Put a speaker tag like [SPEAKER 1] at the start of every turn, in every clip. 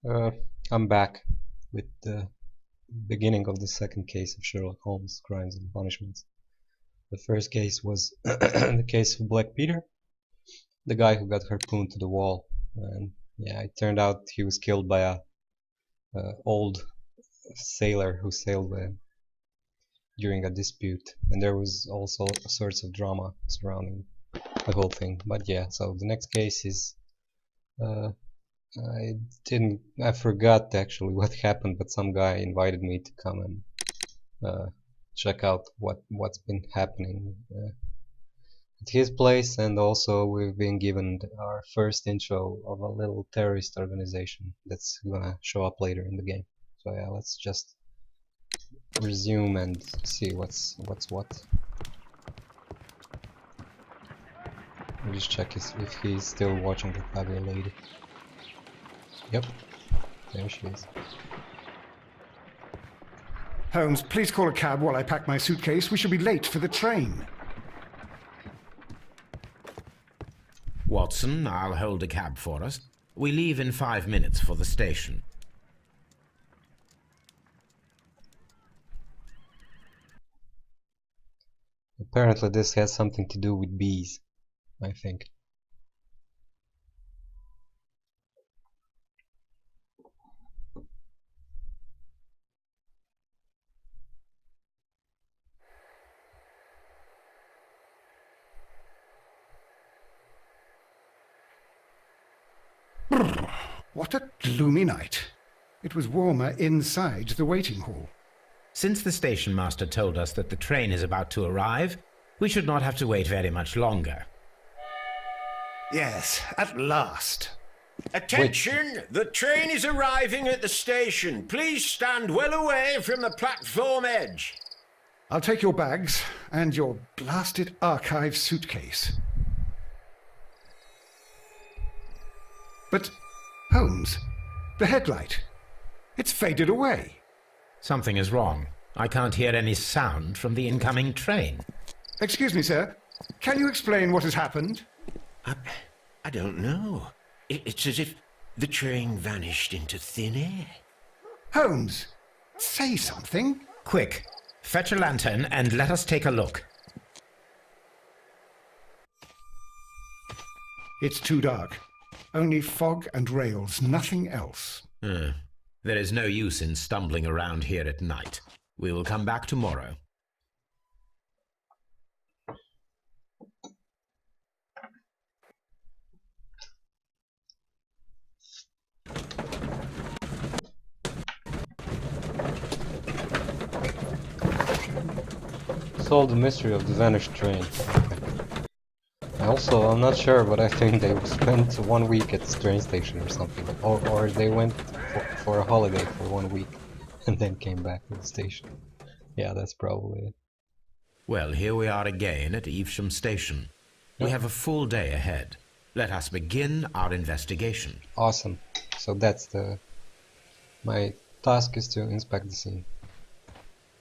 [SPEAKER 1] Uh, I'm back with the beginning of the second case of Sherlock Holmes Crimes and Punishments. The first case was the case of Black Peter, the guy who got harpooned to the wall, and yeah, it turned out he was killed by a old sailor who sailed with him during a dispute, and there was also sorts of drama surrounding the whole thing. But yeah, so the next case is I forgot actually what happened, but some guy invited me to come and check out what's been happening at his place, and also we've been given our first intro of a little terrorist organization that's gonna show up later in the game. So yeah, let's just resume and see what's what. I'll just check if he's still watching the other lady. Yep, there she is.
[SPEAKER 2] Holmes, please call a cab while I pack my suitcase. We shall be late for the train.
[SPEAKER 3] Watson, I'll hold a cab for us. We leave in 5 minutes for the station.
[SPEAKER 1] Apparently this has something to do with bees, I think.
[SPEAKER 2] What a gloomy night. It was warmer inside the waiting hall.
[SPEAKER 3] Since the station master told us that the train is about to arrive, we should not have to wait very much longer.
[SPEAKER 2] Yes, at last.
[SPEAKER 4] Attention! The train is arriving at the station. Please stand well away from the platform edge.
[SPEAKER 2] I'll take your bags and your blasted archive suitcase. But, Holmes, the headlight, it's faded away.
[SPEAKER 3] Something is wrong. I can't hear any sound from the incoming train.
[SPEAKER 2] Excuse me, sir. Can you explain what has happened?
[SPEAKER 4] I don't know. It's as if the train vanished into thin air.
[SPEAKER 2] Holmes, say something.
[SPEAKER 3] Quick, fetch a lantern and let us take a look.
[SPEAKER 2] It's too dark. Only fog and rails, nothing else.
[SPEAKER 3] There is no use in stumbling around here at night. We will come back tomorrow.
[SPEAKER 1] Solve the mystery of the vanished train. Also, I'm not sure, but I think they spent 1 week at the train station or something, or they went for a holiday for 1 week and then came back to the station. Yeah, that's probably it.
[SPEAKER 3] Well, here we are again at Evesham Station. We have a full day ahead. Let us begin our investigation.
[SPEAKER 1] Awesome. So that's my task is to inspect the scene.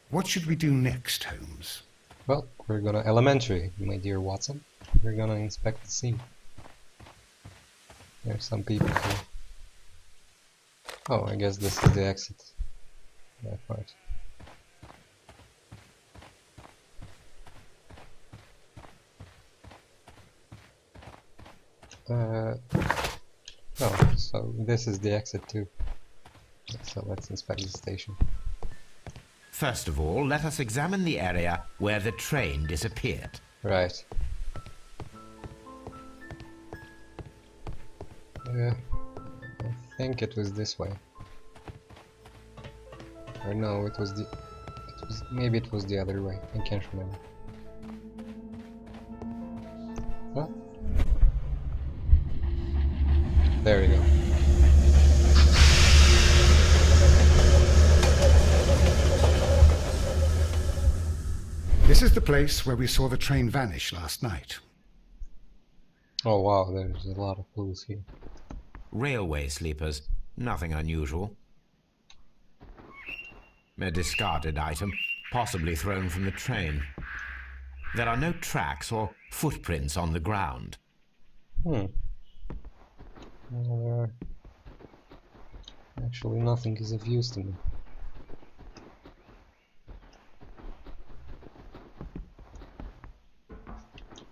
[SPEAKER 2] What should we do next, Holmes?
[SPEAKER 1] Well, we're gonna elementary, my dear Watson. We're gonna inspect the scene. There's some people here. Oh, I guess this is the exit. That part. Oh, so this is the exit too. So let's inspect the station.
[SPEAKER 3] First of all, let us examine the area where the train disappeared.
[SPEAKER 1] Right. I think it was this way. Or no, maybe it was the other way. I can't remember. Huh? There we go.
[SPEAKER 2] This is the place where we saw the train vanish last night.
[SPEAKER 1] Oh wow, there's a lot of clues here.
[SPEAKER 3] Railway sleepers, nothing unusual. A discarded item, possibly thrown from the train. There are no tracks or footprints on the ground.
[SPEAKER 1] Actually, nothing is of use to me.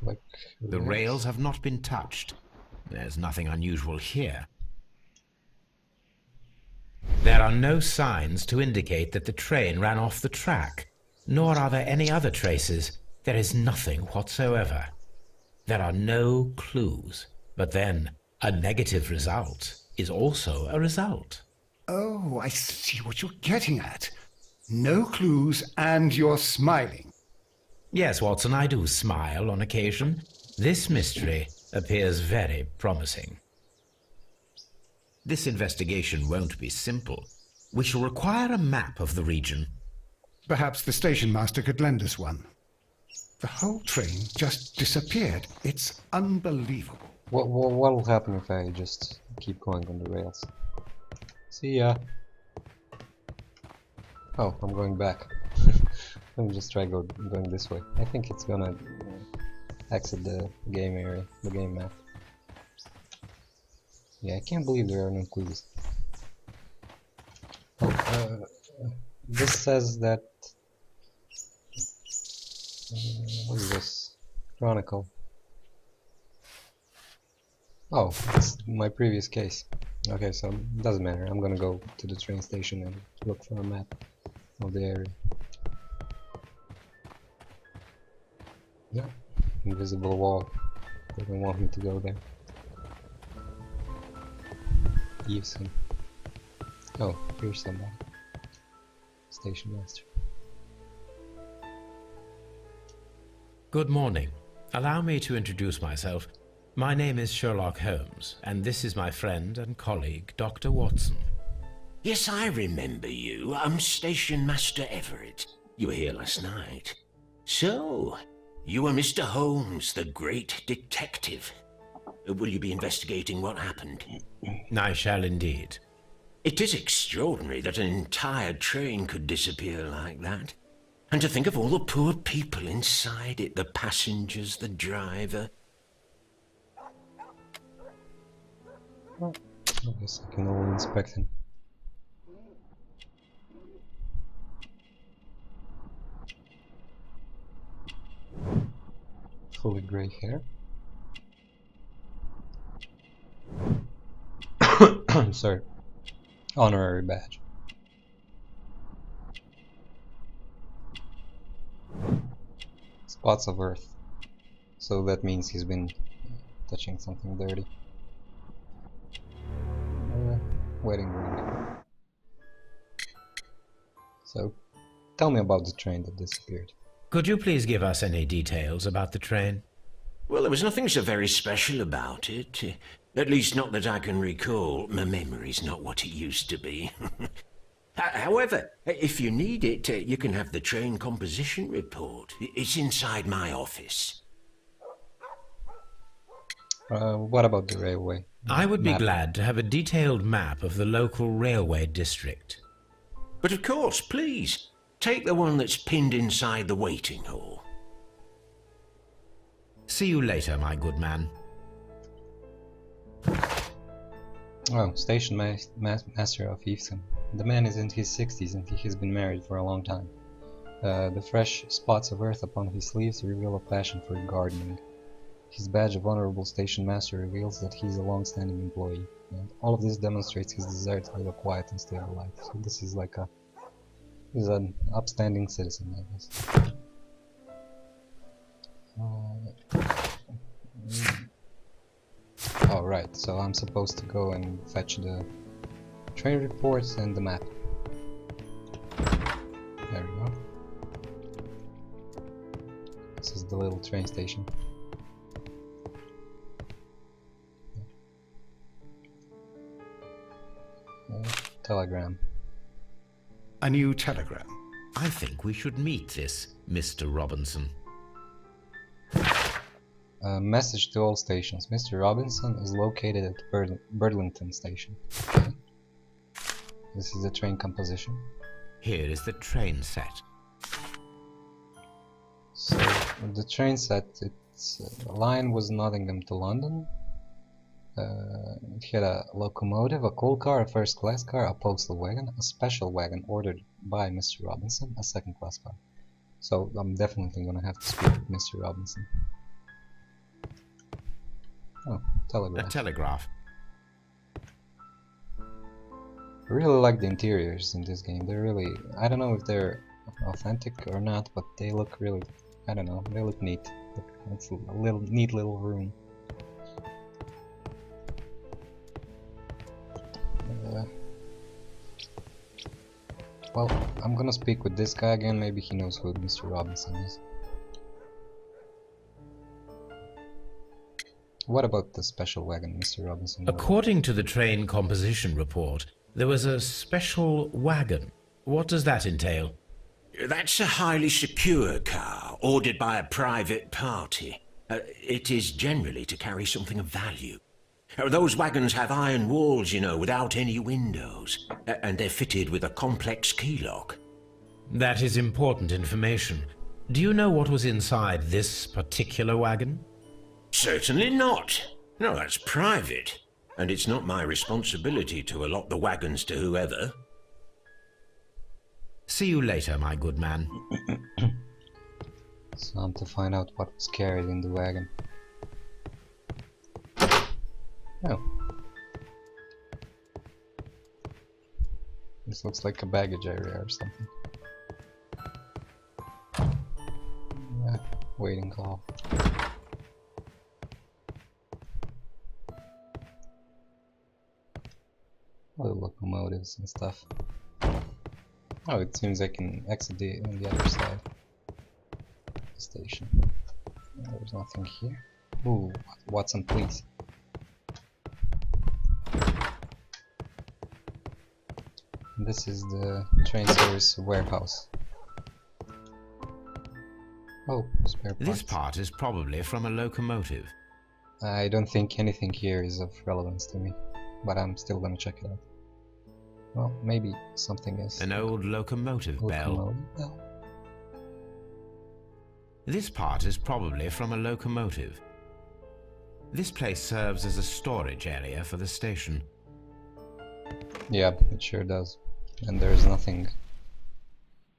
[SPEAKER 1] Like
[SPEAKER 3] The rails have not been touched. There's nothing unusual here. There are no signs to indicate that the train ran off the track, nor are there any other traces. There is nothing whatsoever. There are no clues. But then, a negative result is also a result.
[SPEAKER 2] Oh, I see what you're getting at. No clues, and you're smiling.
[SPEAKER 3] Yes, Watson, I do smile on occasion. This mystery appears very promising. This investigation won't be simple. We shall require a map of the region.
[SPEAKER 2] Perhaps the station master could lend us one. The whole train just disappeared. It's unbelievable.
[SPEAKER 1] What will happen if I just keep going on the rails? See ya. Oh, I'm going back. Let me just try going this way. I think it's gonna exit the game area, the game map. Yeah, I can't believe there are no clues. Oh, this says that... what is this? Chronicle. Oh, it's my previous case. Okay, so it doesn't matter. I'm gonna go to the train station and look for a map of the area. Yeah, invisible wall. They don't want me to go there. Evesham. Oh, here's somebody. Station master.
[SPEAKER 3] Good morning. Allow me to introduce myself. My name is Sherlock Holmes, and this is my friend and colleague, Dr. Watson.
[SPEAKER 4] Yes, I remember you. I'm Station Master Everett. You were here last night. So, you are Mr. Holmes, the great detective. Will you be investigating what happened?
[SPEAKER 3] I shall indeed.
[SPEAKER 4] It is extraordinary that an entire train could disappear like that. And to think of all the poor people inside it, the passengers, the driver.
[SPEAKER 1] Well, I guess I can only inspect him. Fully grey hair. Sorry. Honorary badge. Spots of earth. So that means he's been touching something dirty. Wedding ring. So, tell me about the train that disappeared.
[SPEAKER 3] Could you please give us any details about the train?
[SPEAKER 4] Well, there was nothing so very special about it. At least not that I can recall. My memory's not what it used to be. However, if you need it, you can have the train composition report. It's inside my office.
[SPEAKER 1] What about the railway?
[SPEAKER 3] I would be
[SPEAKER 1] Map.
[SPEAKER 3] glad to have a detailed map of the local railway district.
[SPEAKER 4] But of course, please, take the one that's pinned inside the waiting hall.
[SPEAKER 3] See you later, my good man.
[SPEAKER 1] Oh, station master of Evesham. The man is in his 60s and he has been married for a long time. The fresh spots of earth upon his sleeves reveal a passion for gardening. His badge of honorable station master reveals that he is a long-standing employee. And all of this demonstrates his desire to live a quiet and stable life. So this is like he's an upstanding citizen, I guess. Oh, right, so I'm supposed to go and fetch the train reports and the map. There we go. This is the little train station. Telegram.
[SPEAKER 2] A new telegram.
[SPEAKER 3] I think we should meet this Mr. Robinson.
[SPEAKER 1] Message to all stations. Mr. Robinson is located at Burlington Station. Okay. This is the train composition.
[SPEAKER 3] Here is the train set.
[SPEAKER 1] So the train set, its line was Nottingham to London. It had a locomotive, a coal car, a first-class car, a postal wagon, a special wagon ordered by Mr. Robinson, a second-class car. So I'm definitely gonna have to speak with Mr. Robinson. Oh, telegraph.
[SPEAKER 3] A telegraph.
[SPEAKER 1] I really like the interiors in this game. They're really, I don't know if they're authentic or not, but they look really, I don't know, they look neat. It's a neat little room. Well, I'm gonna speak with this guy again. Maybe he knows who Mr. Robinson is. What about the special wagon, Mr. Robinson?
[SPEAKER 3] According to the train composition report, there was a special wagon. What does that entail?
[SPEAKER 4] That's a highly secure car, ordered by a private party. It is generally to carry something of value. Those wagons have iron walls, you know, without any windows, and they're fitted with a complex key lock.
[SPEAKER 3] That is important information. Do you know what was inside this particular wagon?
[SPEAKER 4] Certainly not. No, that's private, and it's not my responsibility to allot the wagons to whoever.
[SPEAKER 3] See you later, my good man.
[SPEAKER 1] So I'm to find out what was carried in the wagon. Oh. This looks like a baggage area or something. Yeah, waiting call. Other locomotives and stuff. Oh, it seems I can exit on the other side of the station. There's nothing here. Ooh, Watson, please. This is the train service warehouse. Oh, spare parts.
[SPEAKER 3] This part is probably from a locomotive.
[SPEAKER 1] I don't think anything here is of relevance to me, but I'm still gonna check it out. Well, maybe something is.
[SPEAKER 3] An old locomotive bell. This part is probably from a locomotive. This place serves as a storage area for the station.
[SPEAKER 1] Yeah, it sure does. And there's nothing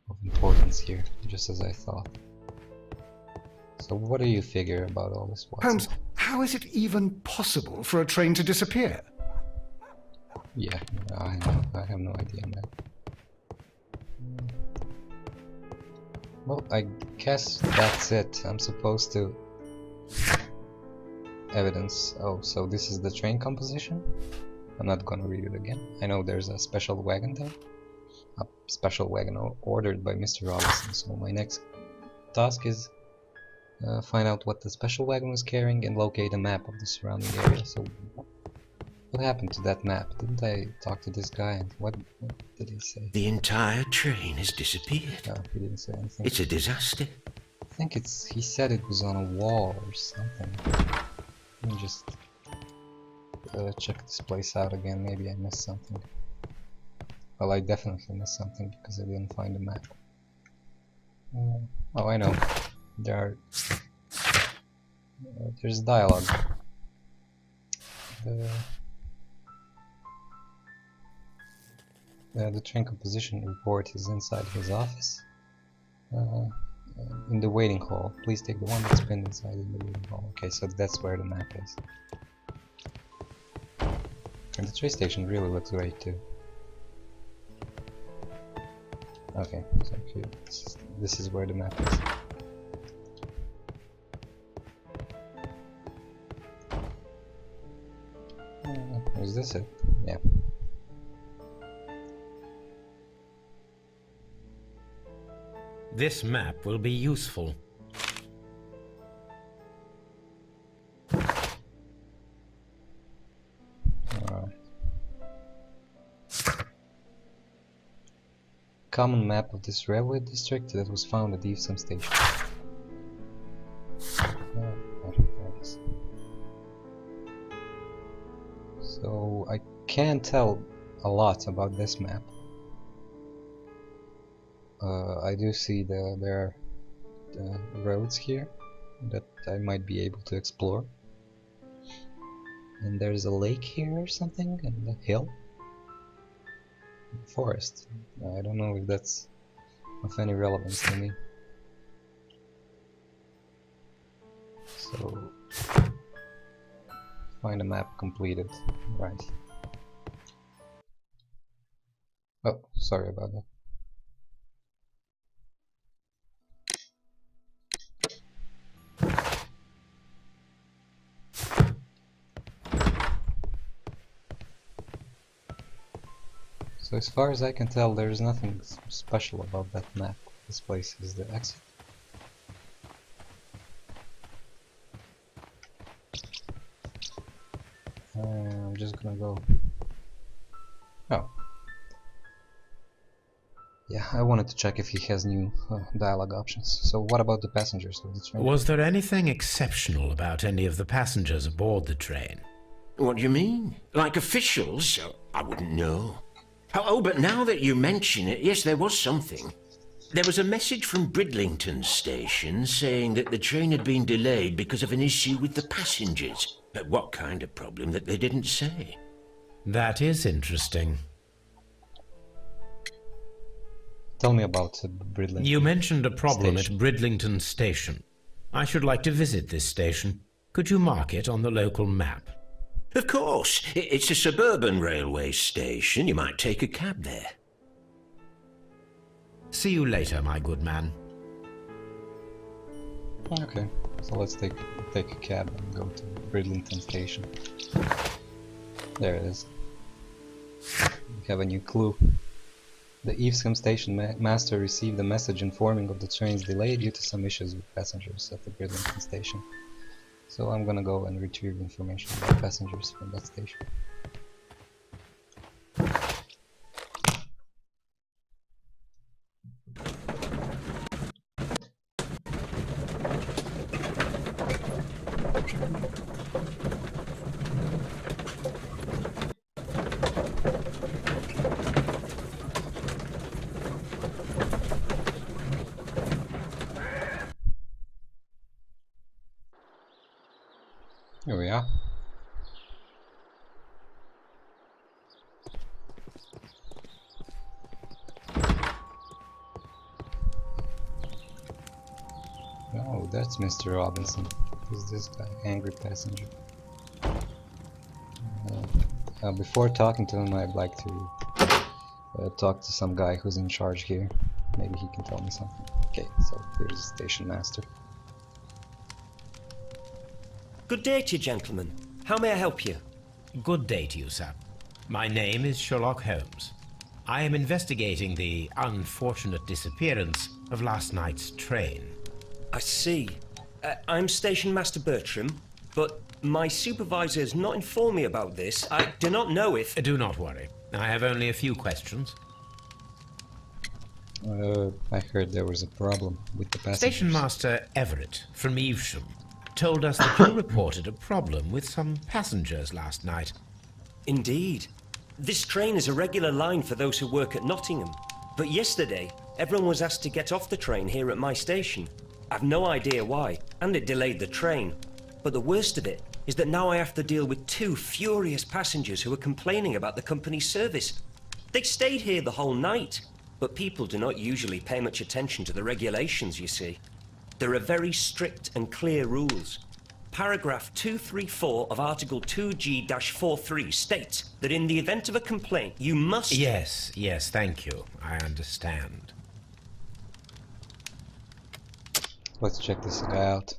[SPEAKER 1] of importance here, just as I thought. So what do you figure about all this, Watson?
[SPEAKER 2] Holmes, how is it even possible for a train to disappear?
[SPEAKER 1] Yeah, I have no idea, man. Well, I guess that's it. I'm supposed to... Evidence. Oh, so this is the train composition? I'm not gonna read it again. I know there's a special wagon there. A special wagon ordered by Mr. Robinson. So my next task is find out what the special wagon was carrying and locate a map of the surrounding area. So what happened to that map? Didn't I talk to this guy? And what did he say?
[SPEAKER 4] The entire train has disappeared.
[SPEAKER 1] No, he didn't say anything.
[SPEAKER 4] It's a disaster.
[SPEAKER 1] I think he said it was on a wall or something. Let me just check this place out again. Maybe I missed something. Well, I definitely missed something because I didn't find a map. Oh, I know. There's dialogue. The train composition report is inside his office. In the waiting hall. Please take the one that's pinned inside in the waiting hall. Okay, so that's where the map is. And the train station really looks great too. Okay, so this is where the map is. Is this it? Yeah.
[SPEAKER 3] This map will be useful.
[SPEAKER 1] Common map of this railway district that was found at Evesham station. So I can't tell a lot about this map. I do see there are roads here that I might be able to explore. And there's a lake here or something, and a hill. Forest. I don't know if that's of any relevance to me. So, find a map completed. Right. Oh, sorry about that. So as far as I can tell, there is nothing special about that map. This place is the exit. I'm just gonna go. Oh. Yeah, I wanted to check if he has new dialogue options. So what about the passengers of the train?
[SPEAKER 3] Was there anything exceptional about any of the passengers aboard the train?
[SPEAKER 4] What do you mean? Like officials? I wouldn't know. Oh, but now that you mention it, yes, there was something. There was a message from Bridlington station saying that the train had been delayed because of an issue with the passengers. But what kind of problem that they didn't say?
[SPEAKER 3] That is interesting.
[SPEAKER 1] Tell me about Bridlington.
[SPEAKER 3] You mentioned a problem
[SPEAKER 1] station.
[SPEAKER 3] at Bridlington station. I should like to visit this station. Could you mark it on the local map?
[SPEAKER 4] Of course. It's a suburban railway station. You might take a cab there.
[SPEAKER 3] See you later, my good man.
[SPEAKER 1] Okay, so let's take a cab and go to Bridlington station. There it is. We have a new clue. The Evesham station master received a message informing of the train's delay due to some issues with passengers at the Bridlington station. So I'm gonna go and retrieve information about passengers from that station. Here we are. Oh, that's Mr. Robinson. Who's this guy? Angry passenger. Before talking to him, I'd like to talk to some guy who's in charge here. Maybe he can tell me something. Okay, so here's the station master.
[SPEAKER 5] Good day to you, gentlemen. How may I help you?
[SPEAKER 3] Good day to you, sir. My name is Sherlock Holmes. I am investigating the unfortunate disappearance of last night's train.
[SPEAKER 5] I see. I'm Station Master Bertram, but my supervisor has not informed me about this. I do not know if...
[SPEAKER 3] Do not worry. I have only a few questions.
[SPEAKER 1] I heard there was a problem with the passengers.
[SPEAKER 3] Station Master Everett from Evesham told us that you reported a problem with some passengers last night.
[SPEAKER 5] Indeed. This train is a regular line for those who work at Nottingham. But yesterday, everyone was asked to get off the train here at my station. I've no idea why, and it delayed the train. But the worst of it is that now I have to deal with two furious passengers who are complaining about the company's service. They stayed here the whole night, but people do not usually pay much attention to the regulations, you see. There are very strict and clear rules. Paragraph 234 of Article 2G-43 states that in the event of a complaint, you must...
[SPEAKER 3] Yes, thank you. I understand.
[SPEAKER 1] Let's check this guy out.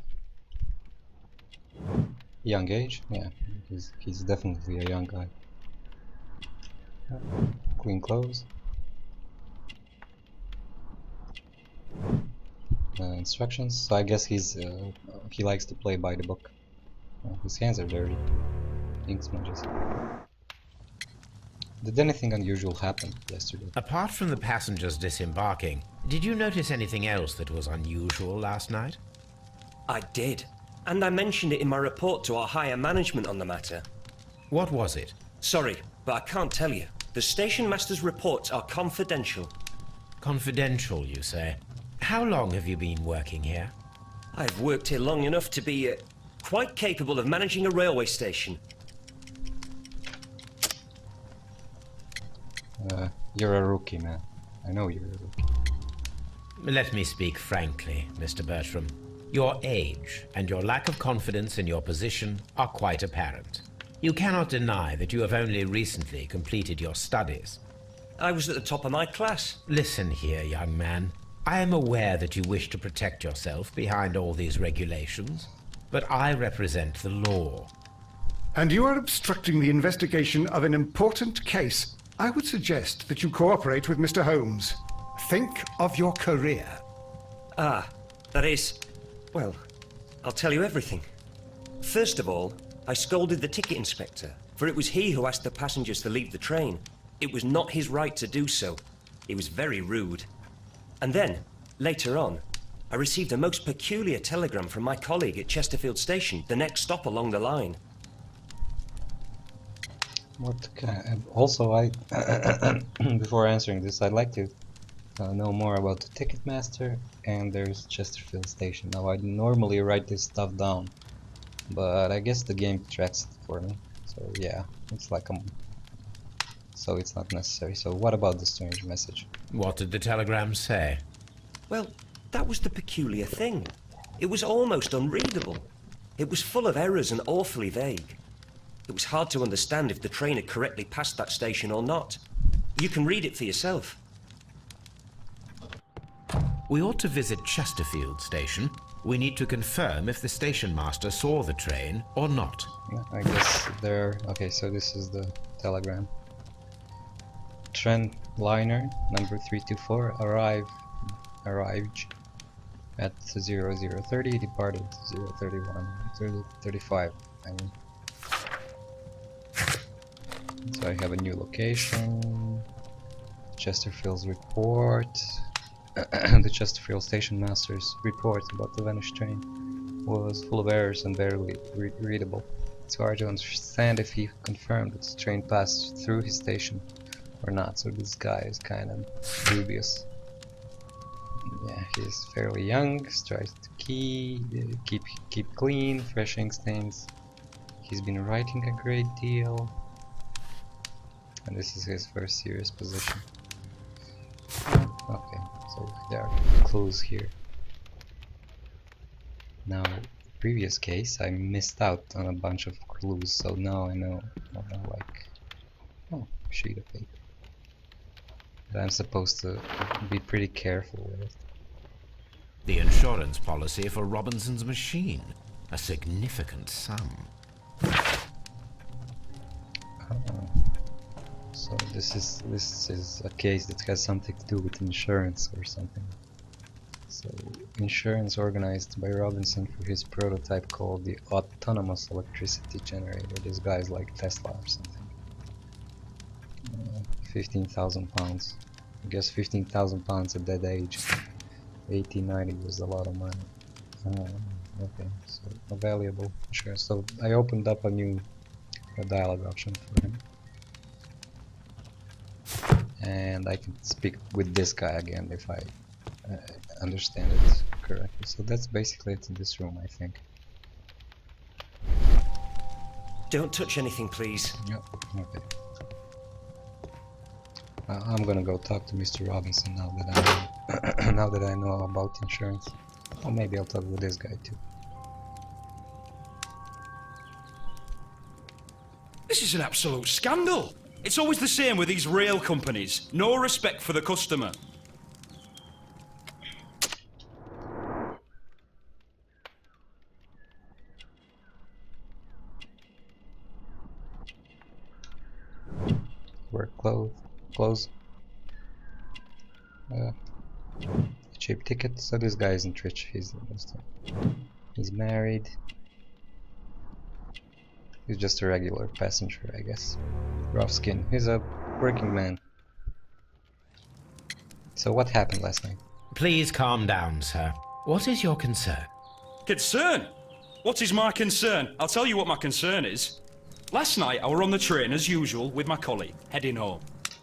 [SPEAKER 1] Young age? Yeah, he's definitely a young guy. Clean clothes. Instructions. So I guess he likes to play by the book. His hands are dirty. Ink smudges. Did anything unusual happen yesterday?
[SPEAKER 3] Apart from the passengers disembarking, did you notice anything else that was unusual last night?
[SPEAKER 5] I did. And I mentioned it in my report to our higher management on the matter.
[SPEAKER 3] What was it?
[SPEAKER 5] Sorry, but I can't tell you. The station master's reports are confidential.
[SPEAKER 3] Confidential, you say? How long have you been working here?
[SPEAKER 5] I've worked here long enough to be quite capable of managing a railway station.
[SPEAKER 1] You're a rookie, man. I know you're a rookie.
[SPEAKER 3] Let me speak frankly, Mr. Bertram. Your age and your lack of confidence in your position are quite apparent. You cannot deny that you have only recently completed your studies.
[SPEAKER 5] I was at the top of my class.
[SPEAKER 3] Listen here, young man. I am aware that you wish to protect yourself behind all these regulations, but I represent the law.
[SPEAKER 2] And you are obstructing the investigation of an important case. I would suggest that you cooperate with Mr. Holmes. Think of your career.
[SPEAKER 5] Ah, that is... Well, I'll tell you everything. First of all, I scolded the ticket inspector, for it was he who asked the passengers to leave the train. It was not his right to do so. He was very rude. And then, later on, I received a most peculiar telegram from my colleague at Chesterfield Station, the next stop along the line.
[SPEAKER 1] What also, I before answering this, I'd like to know more about the Ticketmaster and there's Chesterfield Station. Now, I normally write this stuff down, but I guess the game tracks it for me. So yeah, it's like so it's not necessary. So what about the strange message?
[SPEAKER 3] What did the telegram say?
[SPEAKER 5] Well, that was the peculiar thing. It was almost unreadable. It was full of errors and awfully vague. It was hard to understand if the train had correctly passed that station or not. You can read it for yourself.
[SPEAKER 3] We ought to visit Chesterfield Station. We need to confirm if the station master saw the train or not.
[SPEAKER 1] Yeah, I guess there. Okay, so this is the telegram. Trent liner number 324 arrived at 0030, departed 031 35. I mean. So I have a new location. Chesterfield's report. The Chesterfield Station Master's report about the vanished train was full of errors and barely readable. It's hard to understand if he confirmed that the train passed through his station or not, so this guy is kind of dubious. Yeah, he's fairly young, tries to keep clean, fresh ink stains. He's been writing a great deal, and this is his first serious position. Okay, so there are clues here. Now, previous case, I missed out on a bunch of clues, so now I know, like, oh, sheet of paper. That I'm supposed to be pretty careful with it.
[SPEAKER 3] The insurance policy for Robinson's machine. A significant sum.
[SPEAKER 1] So this is a case that has something to do with insurance or something. So insurance organized by Robinson for his prototype called the autonomous electricity generator. This guy's like Tesla or something. 15,000 pounds. I guess 15,000 pounds at that age. 1890 was a lot of money. Okay, so a valuable insurance. So I opened up a new dialogue option for him. And I can speak with this guy again if I understand it correctly. So that's basically it in this room, I think.
[SPEAKER 5] Don't touch anything, please.
[SPEAKER 1] Yep, okay. I'm gonna go talk to Mr. Robinson now that I now that I know about insurance. Or maybe I'll talk with this guy too.
[SPEAKER 6] This is an absolute scandal. It's always the same with these rail companies. No respect for the customer.
[SPEAKER 1] Work clothes. Cheap ticket. So this guy isn't rich. He's married. He's just a regular passenger, I guess. Rough skin. He's a working man. So what happened last night?
[SPEAKER 3] Please calm down, sir. What is your concern?
[SPEAKER 6] Concern? What is my concern? I'll tell you what my concern is. Last night I were on the train as usual with my colleague, heading home.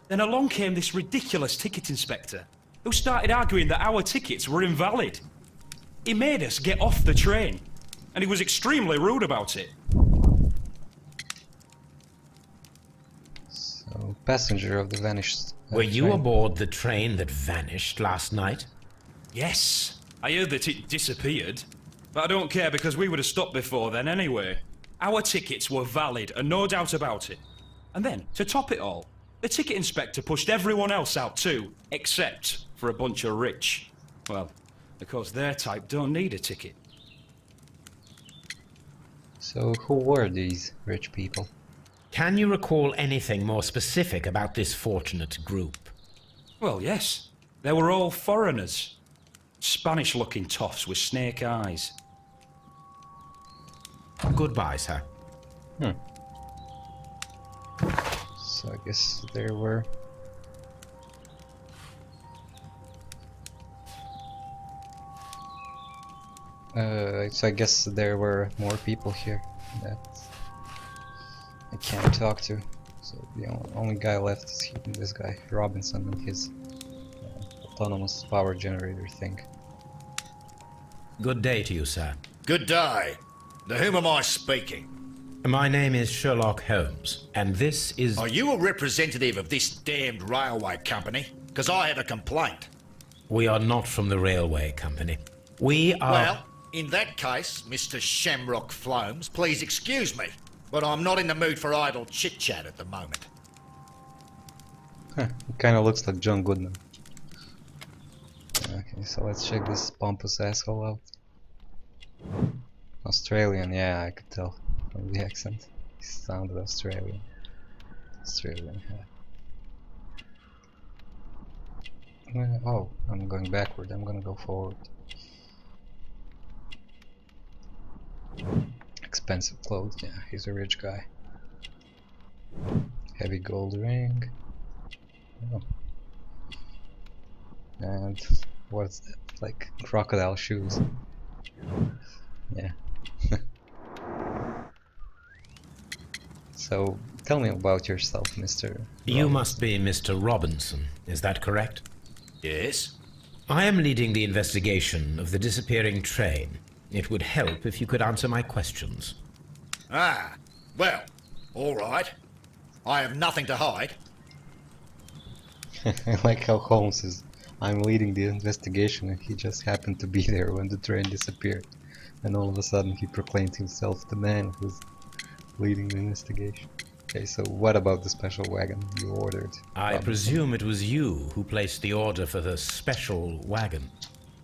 [SPEAKER 6] Then along came this ridiculous ticket inspector, who started arguing that our tickets were invalid. He made us get off the train, and he was extremely rude about it.
[SPEAKER 1] So passenger of the vanished
[SPEAKER 3] Were you
[SPEAKER 1] train.
[SPEAKER 3] aboard the train that vanished last night?
[SPEAKER 6] Yes, I heard that it disappeared. But I don't care because we would have stopped before then anyway. Our tickets were valid and no doubt about it. And then, to top it all, the ticket inspector pushed everyone else out too, except for a bunch of rich. Well, of course their type don't need a ticket.
[SPEAKER 1] So who were these rich people?
[SPEAKER 3] Can you recall anything more specific about this fortunate group?
[SPEAKER 6] Well, yes. They were all foreigners. Spanish-looking toffs with snake eyes.
[SPEAKER 3] Goodbye, sir.
[SPEAKER 1] So I guess there were... so I guess there were more people here that I can't talk to. So the only guy left is this guy, Robinson, and his autonomous power generator thing.
[SPEAKER 3] Good day to you, sir.
[SPEAKER 7] Good day. To whom am I speaking?
[SPEAKER 3] My name is Sherlock Holmes, and this is...
[SPEAKER 7] Are you a representative of this damned railway company? Because I have a complaint.
[SPEAKER 3] We are not from the railway company. We are...
[SPEAKER 7] Well, in that case, Mr. Shamrock Flomes, please excuse me, but I'm not in the mood for idle chit-chat at the moment.
[SPEAKER 1] Huh, it kinda looks like John Goodman. Okay, so let's check this pompous asshole out. Australian, yeah, I could tell from the accent. He sounded Australian. Australian, yeah. Oh, I'm going backward, I'm gonna go forward. Expensive clothes, yeah, he's a rich guy. Heavy gold ring. Oh. And what's that? Like crocodile shoes. Yeah. So, tell me about yourself, Mr.
[SPEAKER 3] You
[SPEAKER 1] Robinson.
[SPEAKER 3] must be Mr. Robinson, is that correct?
[SPEAKER 7] Yes?
[SPEAKER 3] I am leading the investigation of the disappearing train. It would help if you could answer my questions.
[SPEAKER 7] Ah, well, all right. I have nothing to hide.
[SPEAKER 1] I like how Holmes is, I'm leading the investigation, and he just happened to be there when the train disappeared. And all of a sudden he proclaimed himself the man who's leading the investigation. Okay, so what about the special wagon you ordered?
[SPEAKER 3] I presume it was you who placed the order for the special wagon.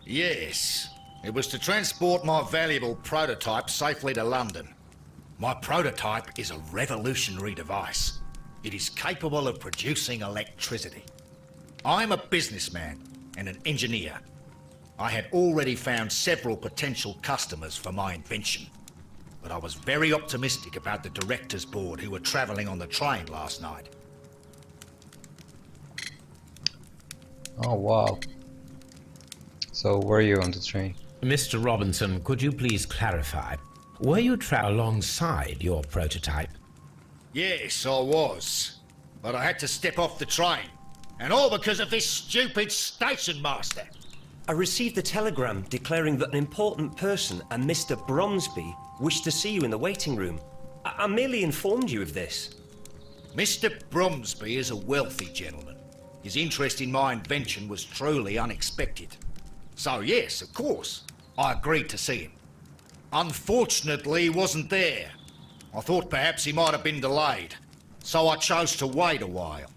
[SPEAKER 7] Yes. It was to transport my valuable prototype safely to London. My prototype is a revolutionary device. It is capable of producing electricity. I'm a businessman and an engineer. I had already found several potential customers for my invention, but I was very optimistic about the directors' board who were travelling on the train last night.
[SPEAKER 1] Oh wow. So were you on the train?
[SPEAKER 3] Mr. Robinson, could you please clarify? Were you alongside your prototype?
[SPEAKER 7] Yes, I was. But I had to step off the train. And all because of this stupid station master.
[SPEAKER 5] I received a telegram declaring that an important person and Mr. Bromsby wished to see you in the waiting room. I merely informed you of this.
[SPEAKER 7] Mr. Bromsby is a wealthy gentleman. His interest in my invention was truly unexpected. So yes, of course, I agreed to see him. Unfortunately, he wasn't there. I thought perhaps he might have been delayed, so I chose to wait a while.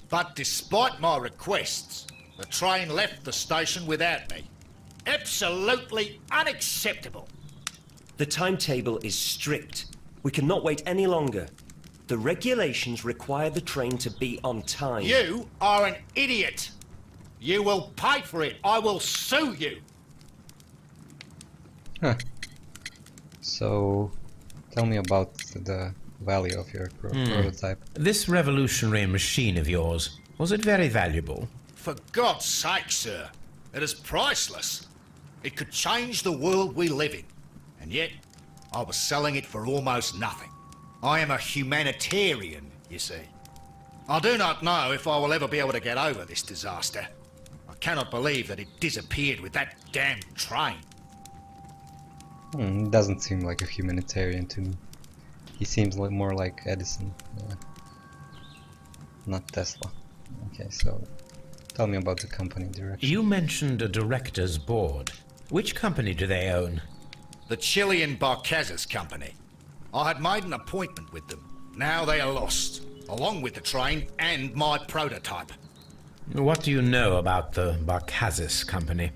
[SPEAKER 7] But despite my requests, the train left the station without me. Absolutely unacceptable.
[SPEAKER 5] The timetable is strict. We cannot wait any longer. The regulations require the train to be on time.
[SPEAKER 7] You are an idiot. You will pay for it. I will sue you.
[SPEAKER 1] Huh. So, tell me about the value of your prototype.
[SPEAKER 3] This revolutionary machine of yours, was it very valuable?
[SPEAKER 7] For God's sake, sir, it is priceless. It could change the world we live in. And yet, I was selling it for almost nothing. I am a humanitarian, you see. I do not know if I will ever be able to get over this disaster. I cannot believe that it disappeared with that damn train.
[SPEAKER 1] He doesn't seem like a humanitarian to me. He seems more like Edison. not Tesla. Okay, so tell me about the company direction.
[SPEAKER 3] You mentioned a director's board. Which company do they own?
[SPEAKER 7] The Chilean Barcazas Company. I had made an appointment with them. Now they are lost, along with the train and my prototype.
[SPEAKER 3] What do you know about the Barcazas Company?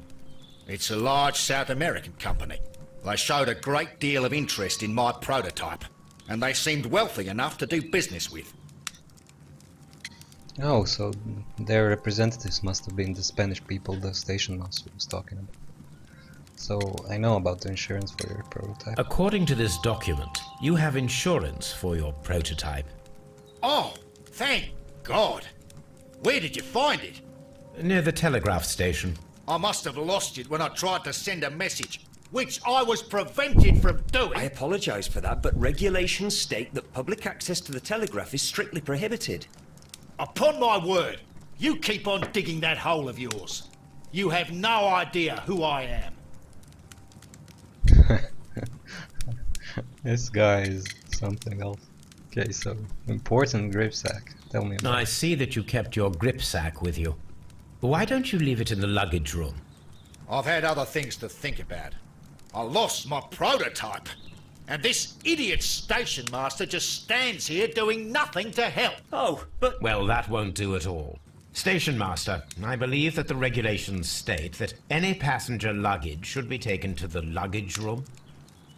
[SPEAKER 7] It's a large South American company. They showed a great deal of interest in my prototype, and they seemed wealthy enough to do business with.
[SPEAKER 1] Oh, so their representatives must have been the Spanish people the station master was talking about. So I know about the insurance for your prototype.
[SPEAKER 3] According to this document, you have insurance for your prototype.
[SPEAKER 7] Oh, thank God! Where did you find it?
[SPEAKER 3] Near the telegraph station.
[SPEAKER 7] I must have lost it when I tried to send a message, which I was prevented from doing.
[SPEAKER 5] I apologise for that, but regulations state that public access to the telegraph is strictly prohibited.
[SPEAKER 7] Upon my word, you keep on digging that hole of yours. You have no idea who I am.
[SPEAKER 1] This guy is something else. Okay, so important gripsack. Tell me about
[SPEAKER 3] I see that you kept your gripsack with you. Why don't you leave it in the luggage room?
[SPEAKER 7] I've had other things to think about. I lost my prototype. And this idiot station master just stands here doing nothing to help.
[SPEAKER 5] Oh, but...
[SPEAKER 3] Well, that won't do at all. Station Master, I believe that the regulations state that any passenger luggage should be taken to the luggage room.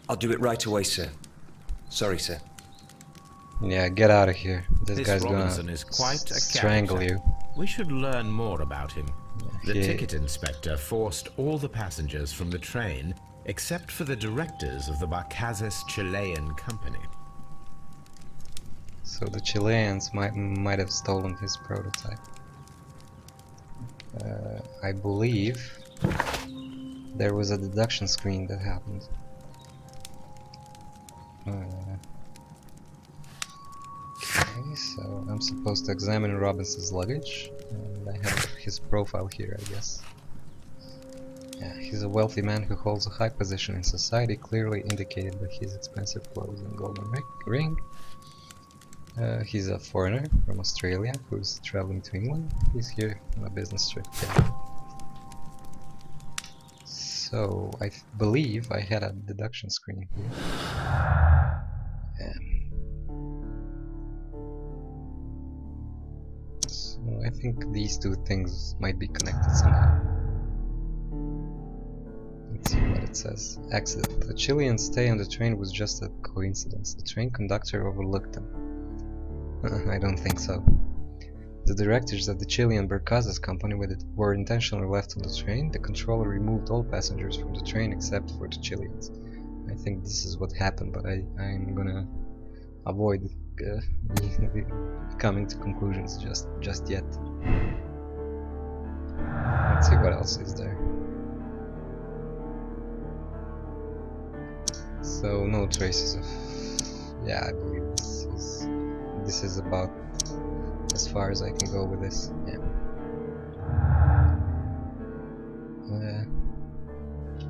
[SPEAKER 5] I'll do it right away, sir. Sorry, sir.
[SPEAKER 1] Yeah, get out of here. This guy's
[SPEAKER 3] Robinson
[SPEAKER 1] gonna
[SPEAKER 3] is quite a
[SPEAKER 1] strangle
[SPEAKER 3] character.
[SPEAKER 1] you.
[SPEAKER 3] We should learn more about him. The
[SPEAKER 1] He-
[SPEAKER 3] ticket inspector forced all the passengers from the train except for the directors of the Barcazas Chilean Company.
[SPEAKER 1] So the Chileans might have stolen his prototype. I believe there was a deduction screen that happened. Okay, so I'm supposed to examine Robinson's luggage, and I have his profile here, I guess. Yeah, he's a wealthy man who holds a high position in society, clearly indicated by his expensive clothes and golden ring. He's a foreigner from Australia who's traveling to England. He's here on a business trip. Yeah. So I believe I had a deduction screen here. So I think these two things might be connected somehow. Let's see what it says. Accident. The Chilean stay on the train was just a coincidence. The train conductor overlooked them. I don't think so. The directors of the Chilean Barcazas company were intentionally left on the train. The controller removed all passengers from the train except for the Chileans. I think this is what happened, but I'm gonna avoid coming to conclusions just yet. Let's see what else is there. So no traces of. Yeah, I believe this is about as far as I can go with this. Yeah.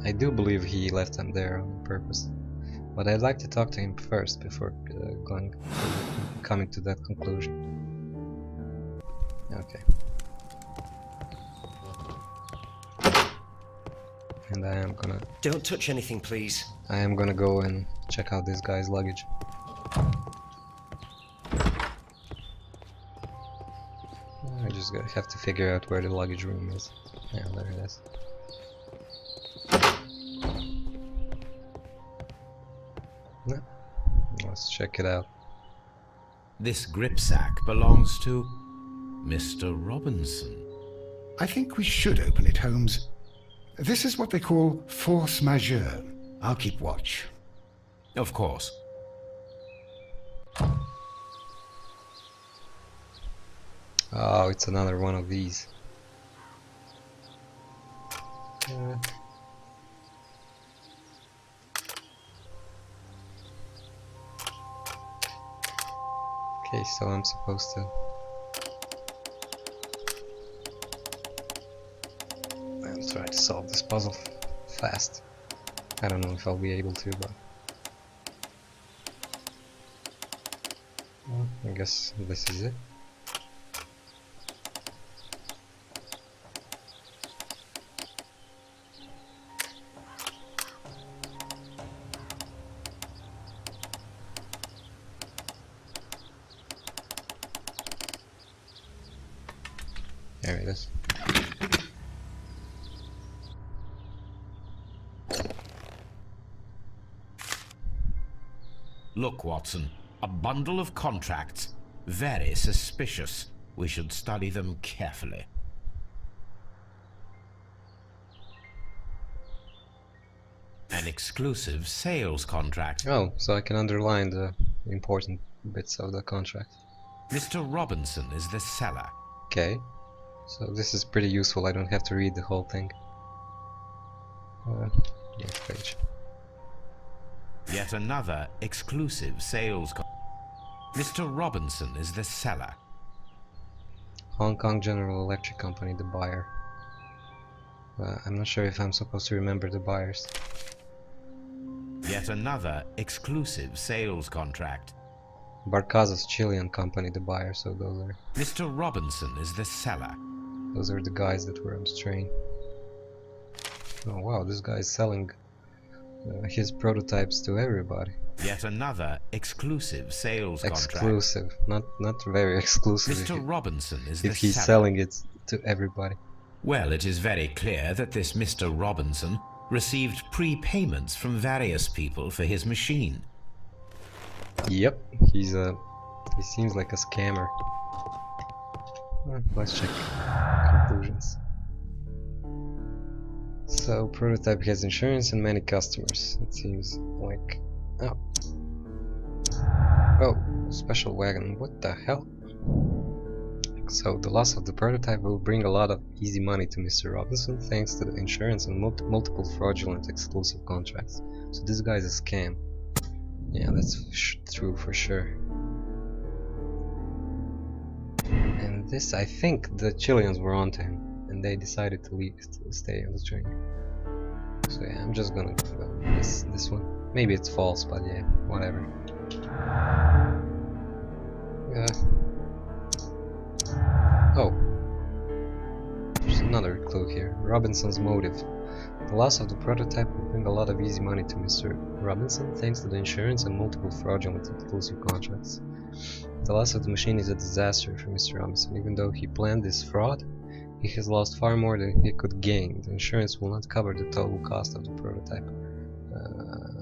[SPEAKER 1] I do believe he left them there on purpose, but I'd like to talk to him first before coming to that conclusion. Okay. And I am gonna.
[SPEAKER 5] Don't touch anything, please.
[SPEAKER 1] I am gonna go and check out this guy's luggage. I just have to figure out where the luggage room is. Yeah, there it is. Yeah. Let's check it out.
[SPEAKER 3] This gripsack belongs to Mr. Robinson.
[SPEAKER 2] I think we should open it, Holmes. This is what they call force majeure. I'll keep watch.
[SPEAKER 3] Of course.
[SPEAKER 1] Oh, it's another one of these. Okay, so I'm supposed to. I'll try to solve this puzzle fast. I don't know if I'll be able to, but well, I guess this is it. There it is.
[SPEAKER 3] Look, Watson, a bundle of contracts. Very suspicious. We should study them carefully. An exclusive sales contract.
[SPEAKER 1] Oh, so I can underline the important bits of the contract.
[SPEAKER 3] Mr. Robinson is the seller.
[SPEAKER 1] Okay. So this is pretty useful. I don't have to read the whole thing. Next page.
[SPEAKER 3] Yet another exclusive sales contract. Mr. Robinson is the seller.
[SPEAKER 1] Hong Kong General Electric Company, the buyer. I'm not sure if I'm supposed to remember the buyers.
[SPEAKER 3] Yet another exclusive sales contract.
[SPEAKER 1] Barcazas Chilean Company, the buyer. So
[SPEAKER 3] Mr. Robinson is the seller.
[SPEAKER 1] those are the guys that were on the train. Oh wow, this guy is selling his prototypes to everybody.
[SPEAKER 3] Yet another exclusive sales contract.
[SPEAKER 1] Exclusive, not very exclusive.
[SPEAKER 3] Mr. Robinson is the
[SPEAKER 1] if he's
[SPEAKER 3] seller.
[SPEAKER 1] selling it to everybody.
[SPEAKER 3] Well, it is very clear that this Mr. Robinson received prepayments from various people for his machine.
[SPEAKER 1] Yep, he seems like a scammer. Let's check conclusions. So, prototype has insurance and many customers. It seems like... Oh, special wagon. What the hell? So, the loss of the prototype will bring a lot of easy money to Mr. Robinson thanks to the insurance and multiple fraudulent exclusive contracts. So this guy's a scam. Yeah, that's true for sure. And this, I think the Chileans were onto him, and they decided to stay on the train. So yeah, I'm just gonna go with this one. Maybe it's false, but yeah, whatever. Oh, there's another clue here. Robinson's motive. The loss of the prototype will bring a lot of easy money to Mr. Robinson thanks to the insurance and multiple fraudulent exclusive contracts. The loss of the machine is a disaster for Mr. Robinson. Even though he planned this fraud, he has lost far more than he could gain. The insurance will not cover the total cost of the prototype.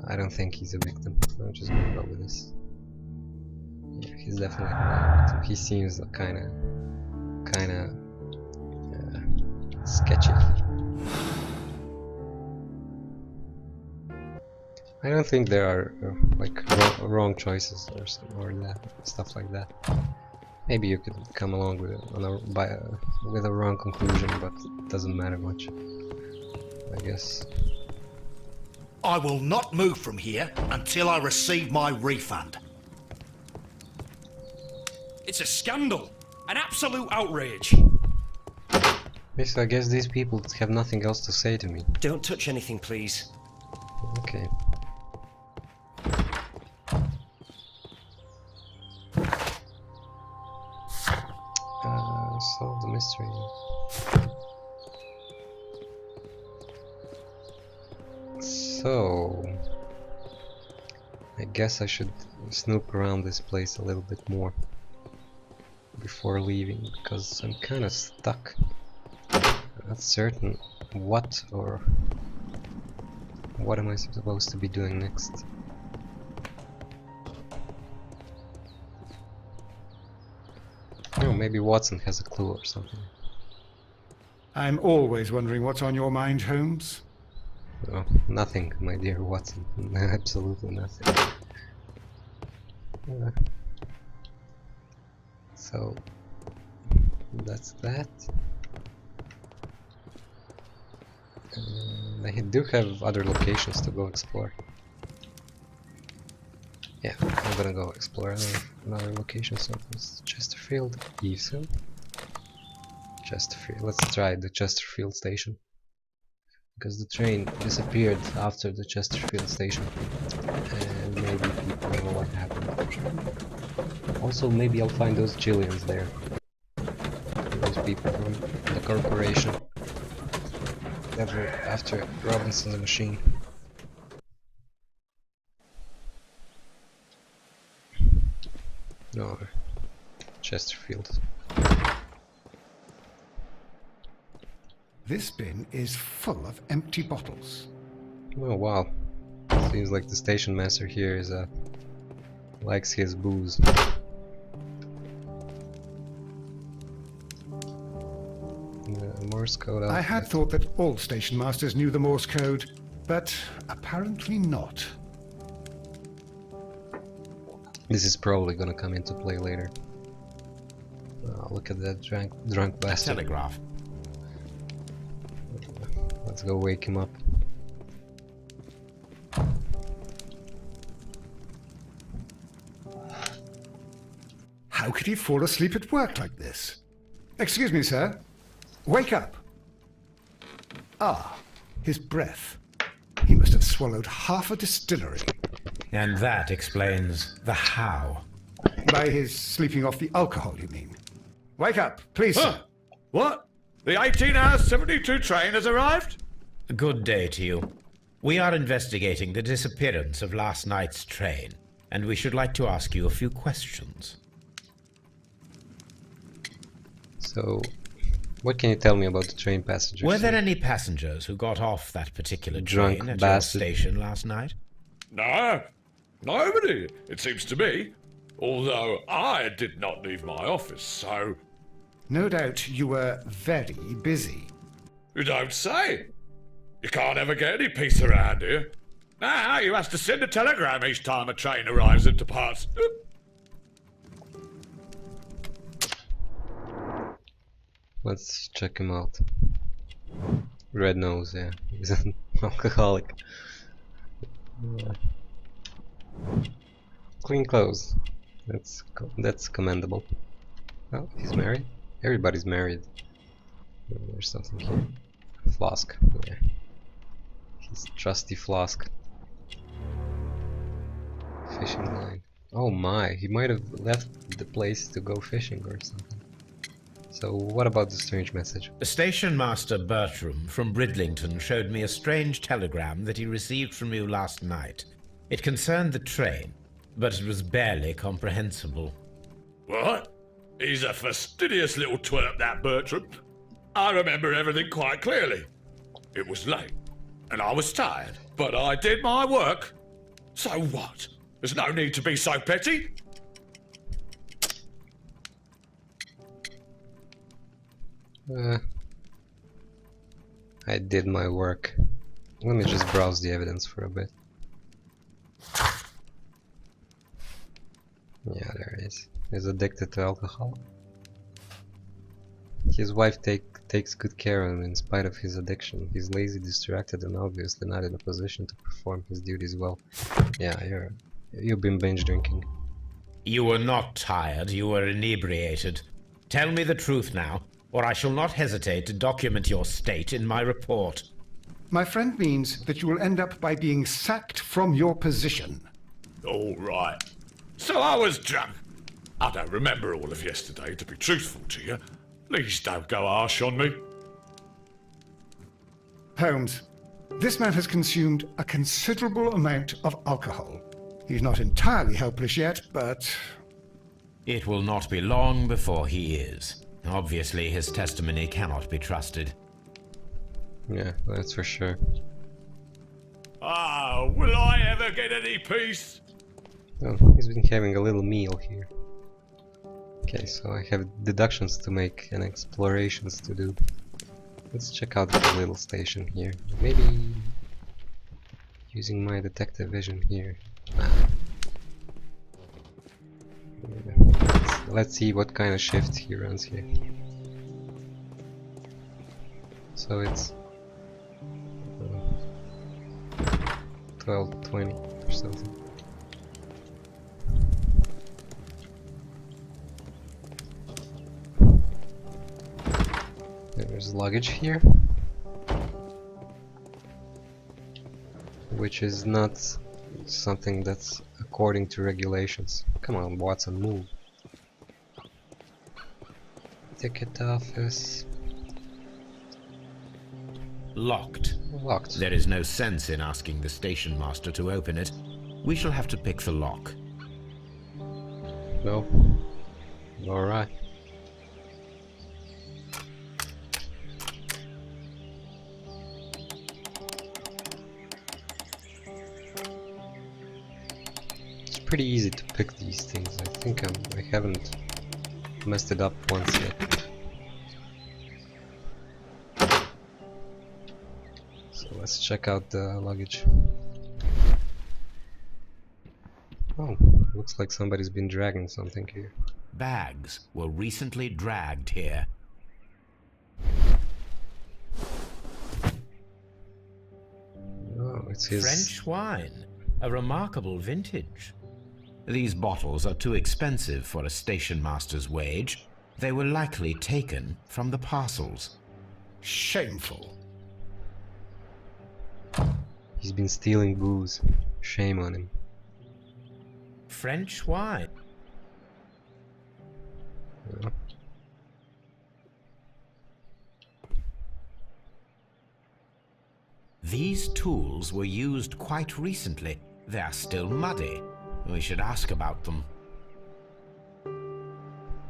[SPEAKER 1] I don't think he's a victim. I'm just gonna go with this. Yeah, he's definitely not a victim. He seems kinda sketchy. I don't think there are like wrong choices or stuff like that. Maybe you could come along with with a wrong conclusion, but it doesn't matter much, I guess.
[SPEAKER 7] I will not move from here until I receive my refund.
[SPEAKER 6] It's a scandal! An absolute outrage!
[SPEAKER 1] Yes, I guess these people have nothing else to say to me.
[SPEAKER 5] Don't touch anything, please.
[SPEAKER 1] Okay. Solve the mystery. So, I guess I should snoop around this place a little bit more before leaving, because I'm kind of stuck. I'm not certain what am I supposed to be doing next. Oh, maybe Watson has a clue or something.
[SPEAKER 2] I'm always wondering what's on your mind, Holmes.
[SPEAKER 1] Oh, nothing, my dear Watson. Absolutely nothing. So, that's that. I do have other locations to go explore. Yeah, I'm gonna go explore another location. So it's Chesterfield, Evesham. Chesterfield. Let's try the Chesterfield station, because the train disappeared after the Chesterfield station, and maybe people know what happened. Also, maybe I'll find those Chileans there. Those people from the corporation that were after Robinson's machine. No, Chesterfield.
[SPEAKER 2] This bin is full of empty bottles.
[SPEAKER 1] Oh wow. Seems like the station master here is likes his booze. Morse code.
[SPEAKER 2] I had thought that all station masters knew the Morse code, but apparently not.
[SPEAKER 1] This is probably gonna come into play later. Oh, look at that drunk bastard.
[SPEAKER 3] Telegraph.
[SPEAKER 1] Let's go wake him up.
[SPEAKER 2] How could he fall asleep at work like this? Excuse me, sir. Wake up. Ah, his breath. He must have swallowed half a distillery.
[SPEAKER 3] And that explains the how.
[SPEAKER 2] By his sleeping off the alcohol, you mean? Wake up, please, sir.
[SPEAKER 8] What? The 18-hour 72 train has arrived?
[SPEAKER 3] Good day to you. We are investigating the disappearance of last night's train, and we should like to ask you a few questions.
[SPEAKER 1] So, what can you tell me about the train passengers?
[SPEAKER 3] Were there any passengers who got off that particular
[SPEAKER 1] Drunk
[SPEAKER 3] train at
[SPEAKER 1] bastard.
[SPEAKER 3] your station last night?
[SPEAKER 8] No, nobody, it seems to me. Although I did not leave my office, so...
[SPEAKER 2] No doubt you were very busy.
[SPEAKER 8] You don't say. You can't ever get any peace around here. Now you have to send a telegram each time a train arrives and departs.
[SPEAKER 1] Let's check him out. Red nose, yeah. He's an alcoholic. Yeah. Clean clothes. That's commendable. Oh, he's married? Everybody's married. Oh, there's something here. Flask. Yeah. His trusty flask. Fishing line. Oh my, he might have left the place to go fishing or something. So what about the strange message?
[SPEAKER 3] Station Master Bertram from Bridlington showed me a strange telegram that he received from you last night. It concerned the train, but it was barely comprehensible.
[SPEAKER 8] What? He's a fastidious little twerp, that Bertram. I remember everything quite clearly. It was late, and I was tired, but I did my work. So what? There's no need to be so petty.
[SPEAKER 1] I did my work. Let me just browse the evidence for a bit. Yeah, there it is. He's addicted to alcohol. His wife takes good care of him in spite of his addiction. He's lazy, distracted, and obviously not in a position to perform his duties well. Yeah, you've been binge drinking.
[SPEAKER 3] You were not tired, you were inebriated. Tell me the truth now, or I shall not hesitate to document your state in my report.
[SPEAKER 2] My friend means that you will end up by being sacked from your position.
[SPEAKER 8] All right. So I was drunk. I don't remember all of yesterday, to be truthful to you. Please don't go harsh on me.
[SPEAKER 2] Holmes, this man has consumed a considerable amount of alcohol. He's not entirely helpless yet, but...
[SPEAKER 3] It will not be long before he is. Obviously, his testimony cannot be trusted.
[SPEAKER 1] Yeah, that's for sure.
[SPEAKER 8] Ah, will I ever get any peace?
[SPEAKER 1] Oh, he's been having a little meal here. Okay, so I have deductions to make and explorations to do. Let's check out the little station here. Maybe using my detective vision here. Let's see what kind of shift he runs here. So it's 12:20 or something. There's luggage here, which is not something that's according to regulations. Come on, Watson, move. Ticket office.
[SPEAKER 3] Locked.
[SPEAKER 1] Locked.
[SPEAKER 3] There is no sense in asking the station master to open it. We shall have to pick the lock.
[SPEAKER 1] No. Alright. pretty easy to pick these things. I think I haven't messed it up once yet. So let's check out the luggage. Oh, looks like somebody's been dragging something here.
[SPEAKER 3] Bags were recently dragged here.
[SPEAKER 1] Oh, it's his...
[SPEAKER 3] French wine, a remarkable vintage. These bottles are too expensive for a station master's wage. They were likely taken from the parcels.
[SPEAKER 2] Shameful.
[SPEAKER 1] He's been stealing booze. Shame on him.
[SPEAKER 3] French wine.
[SPEAKER 1] Yeah.
[SPEAKER 3] These tools were used quite recently. They are still muddy. We should ask about them.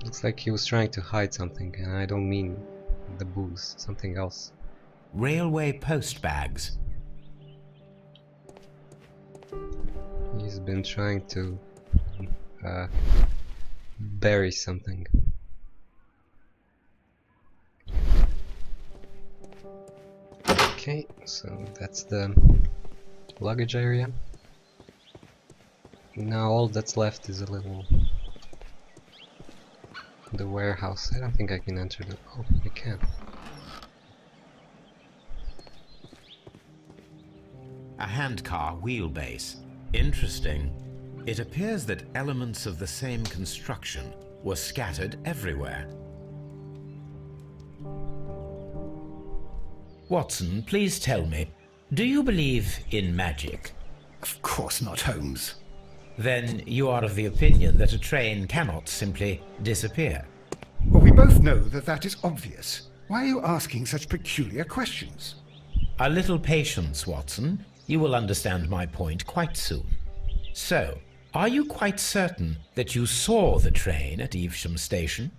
[SPEAKER 1] Looks like he was trying to hide something, and I don't mean the booze, something else.
[SPEAKER 3] Railway post bags.
[SPEAKER 1] He's been trying to bury something. Okay, so that's the luggage area. Now all that's left is a little... the warehouse. I don't think I can enter the... oh, I can.
[SPEAKER 3] A handcar wheelbase. Interesting. It appears that elements of the same construction were scattered everywhere. Watson, please tell me, do you believe in magic?
[SPEAKER 2] Of course not, Holmes.
[SPEAKER 3] Then you are of the opinion that a train cannot simply disappear.
[SPEAKER 2] Well, we both know that that is obvious. Why are you asking such peculiar questions?
[SPEAKER 3] A little patience, Watson. You will understand my point quite soon. So, are you quite certain that you saw the train at Evesham Station?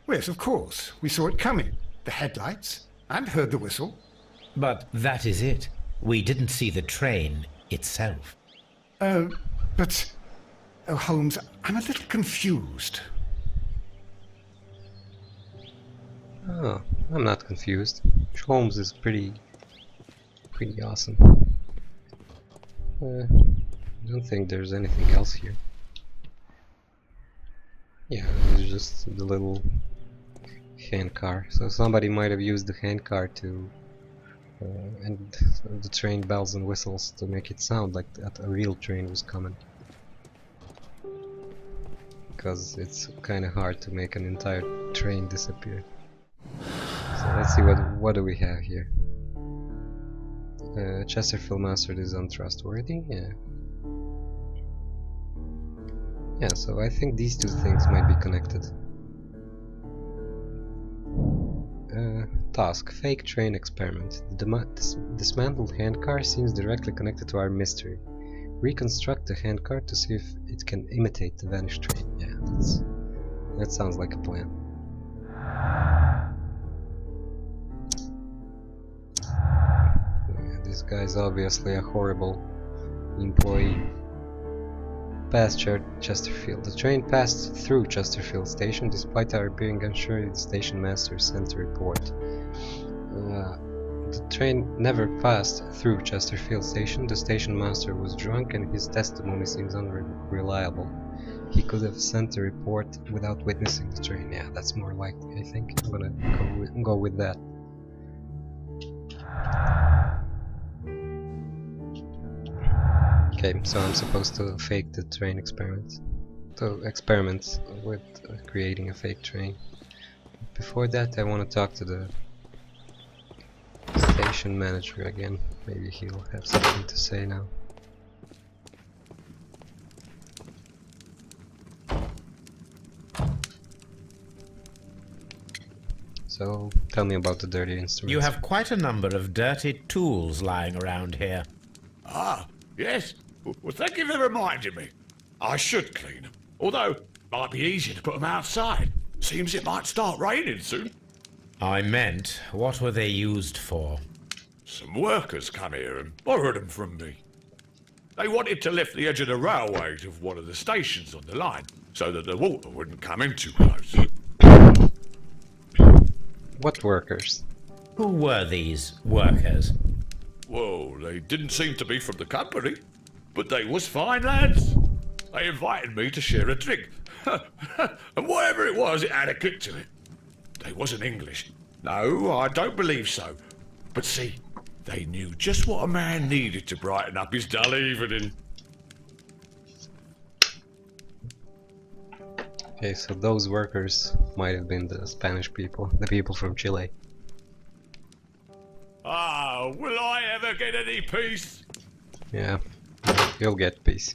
[SPEAKER 2] Yes, of course. We saw it coming. The headlights. And heard the whistle.
[SPEAKER 3] But that is it. We didn't see the train itself.
[SPEAKER 2] But... oh, Holmes, I'm a little confused.
[SPEAKER 1] Oh, I'm not confused. Holmes is pretty awesome. I don't think there's anything else here. Yeah, it's just the little handcar. So somebody might have used the handcar to and the train bells and whistles to make it sound like that a real train was coming. Because it's kind of hard to make an entire train disappear. So let's see what do we have here. Chesterfield Master is untrustworthy. Yeah, so I think these two things might be connected. Task: fake train experiment. The dismantled handcar seems directly connected to our mystery. Reconstruct the handcar to see if it can imitate the vanished train. Yeah, that sounds like a plan. Yeah, this guy's obviously a horrible employee. Past Chesterfield. The train passed through Chesterfield Station despite our being unsure the station master sent a report. The train never passed through Chesterfield Station. The station master was drunk and his testimony seems unreliable. He could have sent a report without witnessing the train. Yeah, that's more likely, I think. I'm gonna go with that. Okay, so I'm supposed to fake the train experiment. So experiments with creating a fake train. Before that, I want to talk to the station manager again. Maybe he'll have something to say now. So, tell me about the dirty instruments.
[SPEAKER 3] You have quite a number of dirty tools lying around here.
[SPEAKER 8] Ah, yes. Well, thank you for reminding me. I should clean them. Although, it might be easier to put them outside. Seems it might start raining soon.
[SPEAKER 3] I meant, what were they used for?
[SPEAKER 8] Some workers come here and borrowed them from me. They wanted to lift the edge of the railway to one of the stations on the line, so that the water wouldn't come in too close.
[SPEAKER 1] What workers?
[SPEAKER 3] Who were these workers?
[SPEAKER 8] Well, they didn't seem to be from the company, but they was fine lads. They invited me to share a drink. And whatever it was, it had a kick to it. They wasn't English. No, I don't believe so. But see, they knew just what a man needed to brighten up his dull evening.
[SPEAKER 1] Okay, so those workers might have been the Spanish people, the people from Chile.
[SPEAKER 8] Ah, will I ever get any peace?
[SPEAKER 1] Yeah, you'll get peace.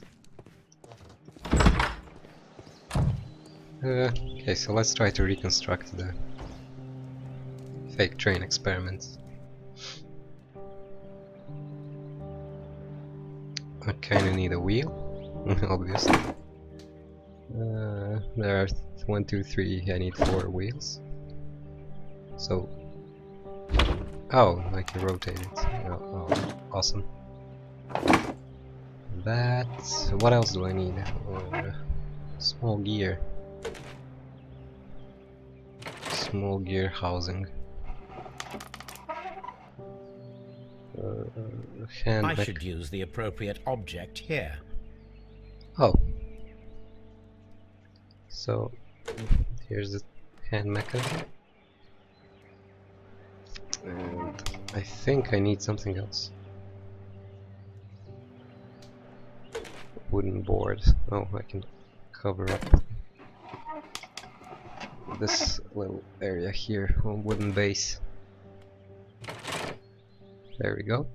[SPEAKER 1] Okay, so let's try to reconstruct the fake train experiments. I kinda need a wheel, obviously. There are 1, 2, 3, I need 4 wheels. So... oh, I can rotate it. Oh, awesome. That... what else do I need? Small gear. Small gear housing. Hand
[SPEAKER 3] I should use the appropriate object here.
[SPEAKER 1] Oh. So, here's the hand mechanism. And I think I need something else. Wooden board. Oh, I can cover up this little area here on wooden base. There we go.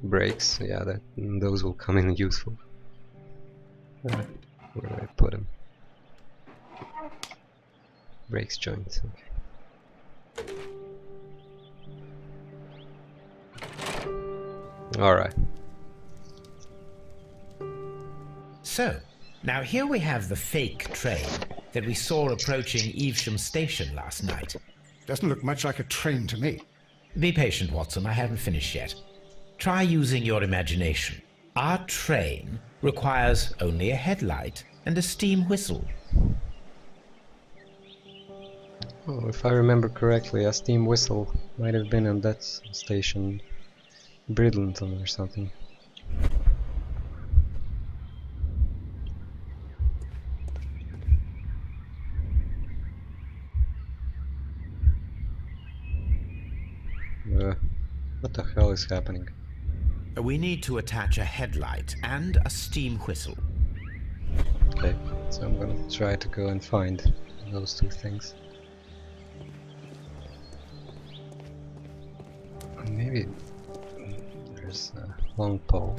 [SPEAKER 1] Brakes, yeah, those will come in useful. Where do I put them? Brakes joint. Okay. Alright.
[SPEAKER 3] So, now here we have the fake train that we saw approaching Evesham Station last night.
[SPEAKER 2] Doesn't look much like a train to me.
[SPEAKER 3] Be patient, Watson, I haven't finished yet. Try using your imagination. Our train requires only a headlight and a steam whistle.
[SPEAKER 1] Oh, if I remember correctly, a steam whistle might have been on that station, Bridlington or something. What the hell is happening?
[SPEAKER 3] We need to attach a headlight and a steam whistle.
[SPEAKER 1] Okay, so I'm gonna try to go and find those two things. Maybe there's a long pole.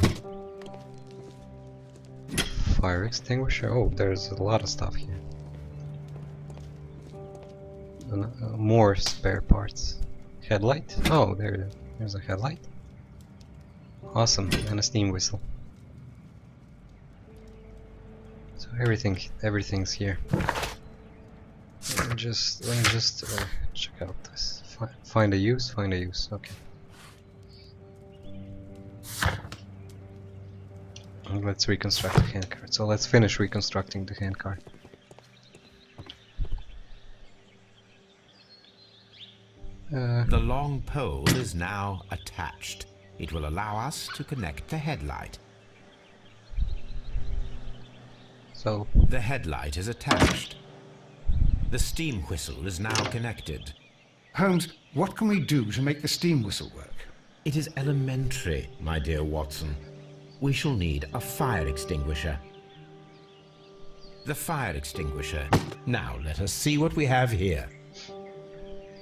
[SPEAKER 1] Fire extinguisher. Oh, there's a lot of stuff here. And, more spare parts. Headlight? Oh, there's a headlight. Awesome, and a steam whistle. So everything's here. Let me just check out this. Find a use. Okay. And let's reconstruct the handcart. So let's finish reconstructing the handcart.
[SPEAKER 3] The long pole is now attached. It will allow us to connect the headlight.
[SPEAKER 1] So
[SPEAKER 3] The headlight is attached. The steam whistle is now connected.
[SPEAKER 2] Holmes, what can we do to make the steam whistle work?
[SPEAKER 3] It is elementary, my dear Watson. We shall need a fire extinguisher. The fire extinguisher. Now let us see what we have here.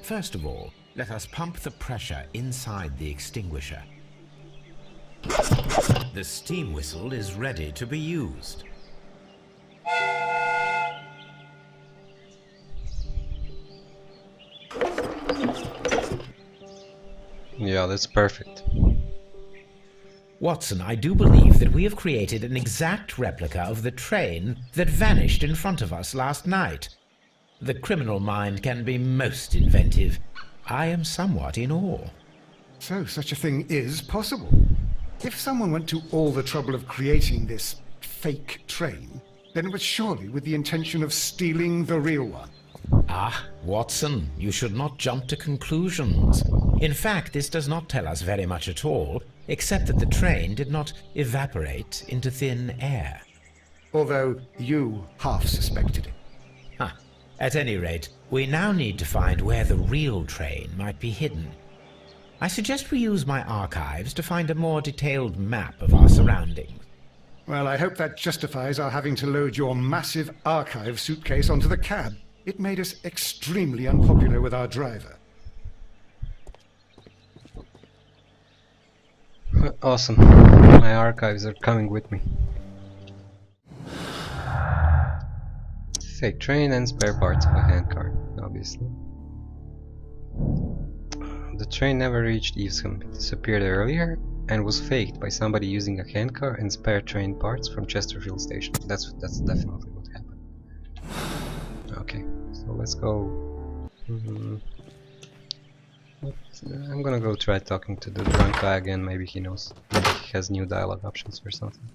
[SPEAKER 3] First of all, let us pump the pressure inside the extinguisher. The steam whistle is ready to be used.
[SPEAKER 1] yeah, that's perfect.
[SPEAKER 3] Watson, I do believe that we have created an exact replica of the train that vanished in front of us last night. The criminal mind can be most inventive. I am somewhat in awe.
[SPEAKER 2] So, such a thing is possible. If someone went to all the trouble of creating this fake train, then it was surely with the intention of stealing the real one.
[SPEAKER 3] Ah, Watson, you should not jump to conclusions. In fact, this does not tell us very much at all, except that the train did not evaporate into thin air.
[SPEAKER 2] Although you half suspected it.
[SPEAKER 3] Huh. At any rate, we now need to find where the real train might be hidden. I suggest we use my archives to find a more detailed map of our surroundings.
[SPEAKER 2] Well, I hope that justifies our having to load your massive archive suitcase onto the cab. It made us extremely unpopular with our driver.
[SPEAKER 1] Awesome. My archives are coming with me. Fake train and spare parts of a handcart, obviously. The train never reached Evesham. It disappeared earlier and was faked by somebody using a handcar and spare train parts from Chesterfield station. That's definitely what happened. Okay, so let's go. I'm gonna go try talking to the drunk guy again. Maybe he knows. Maybe he has new dialogue options or something.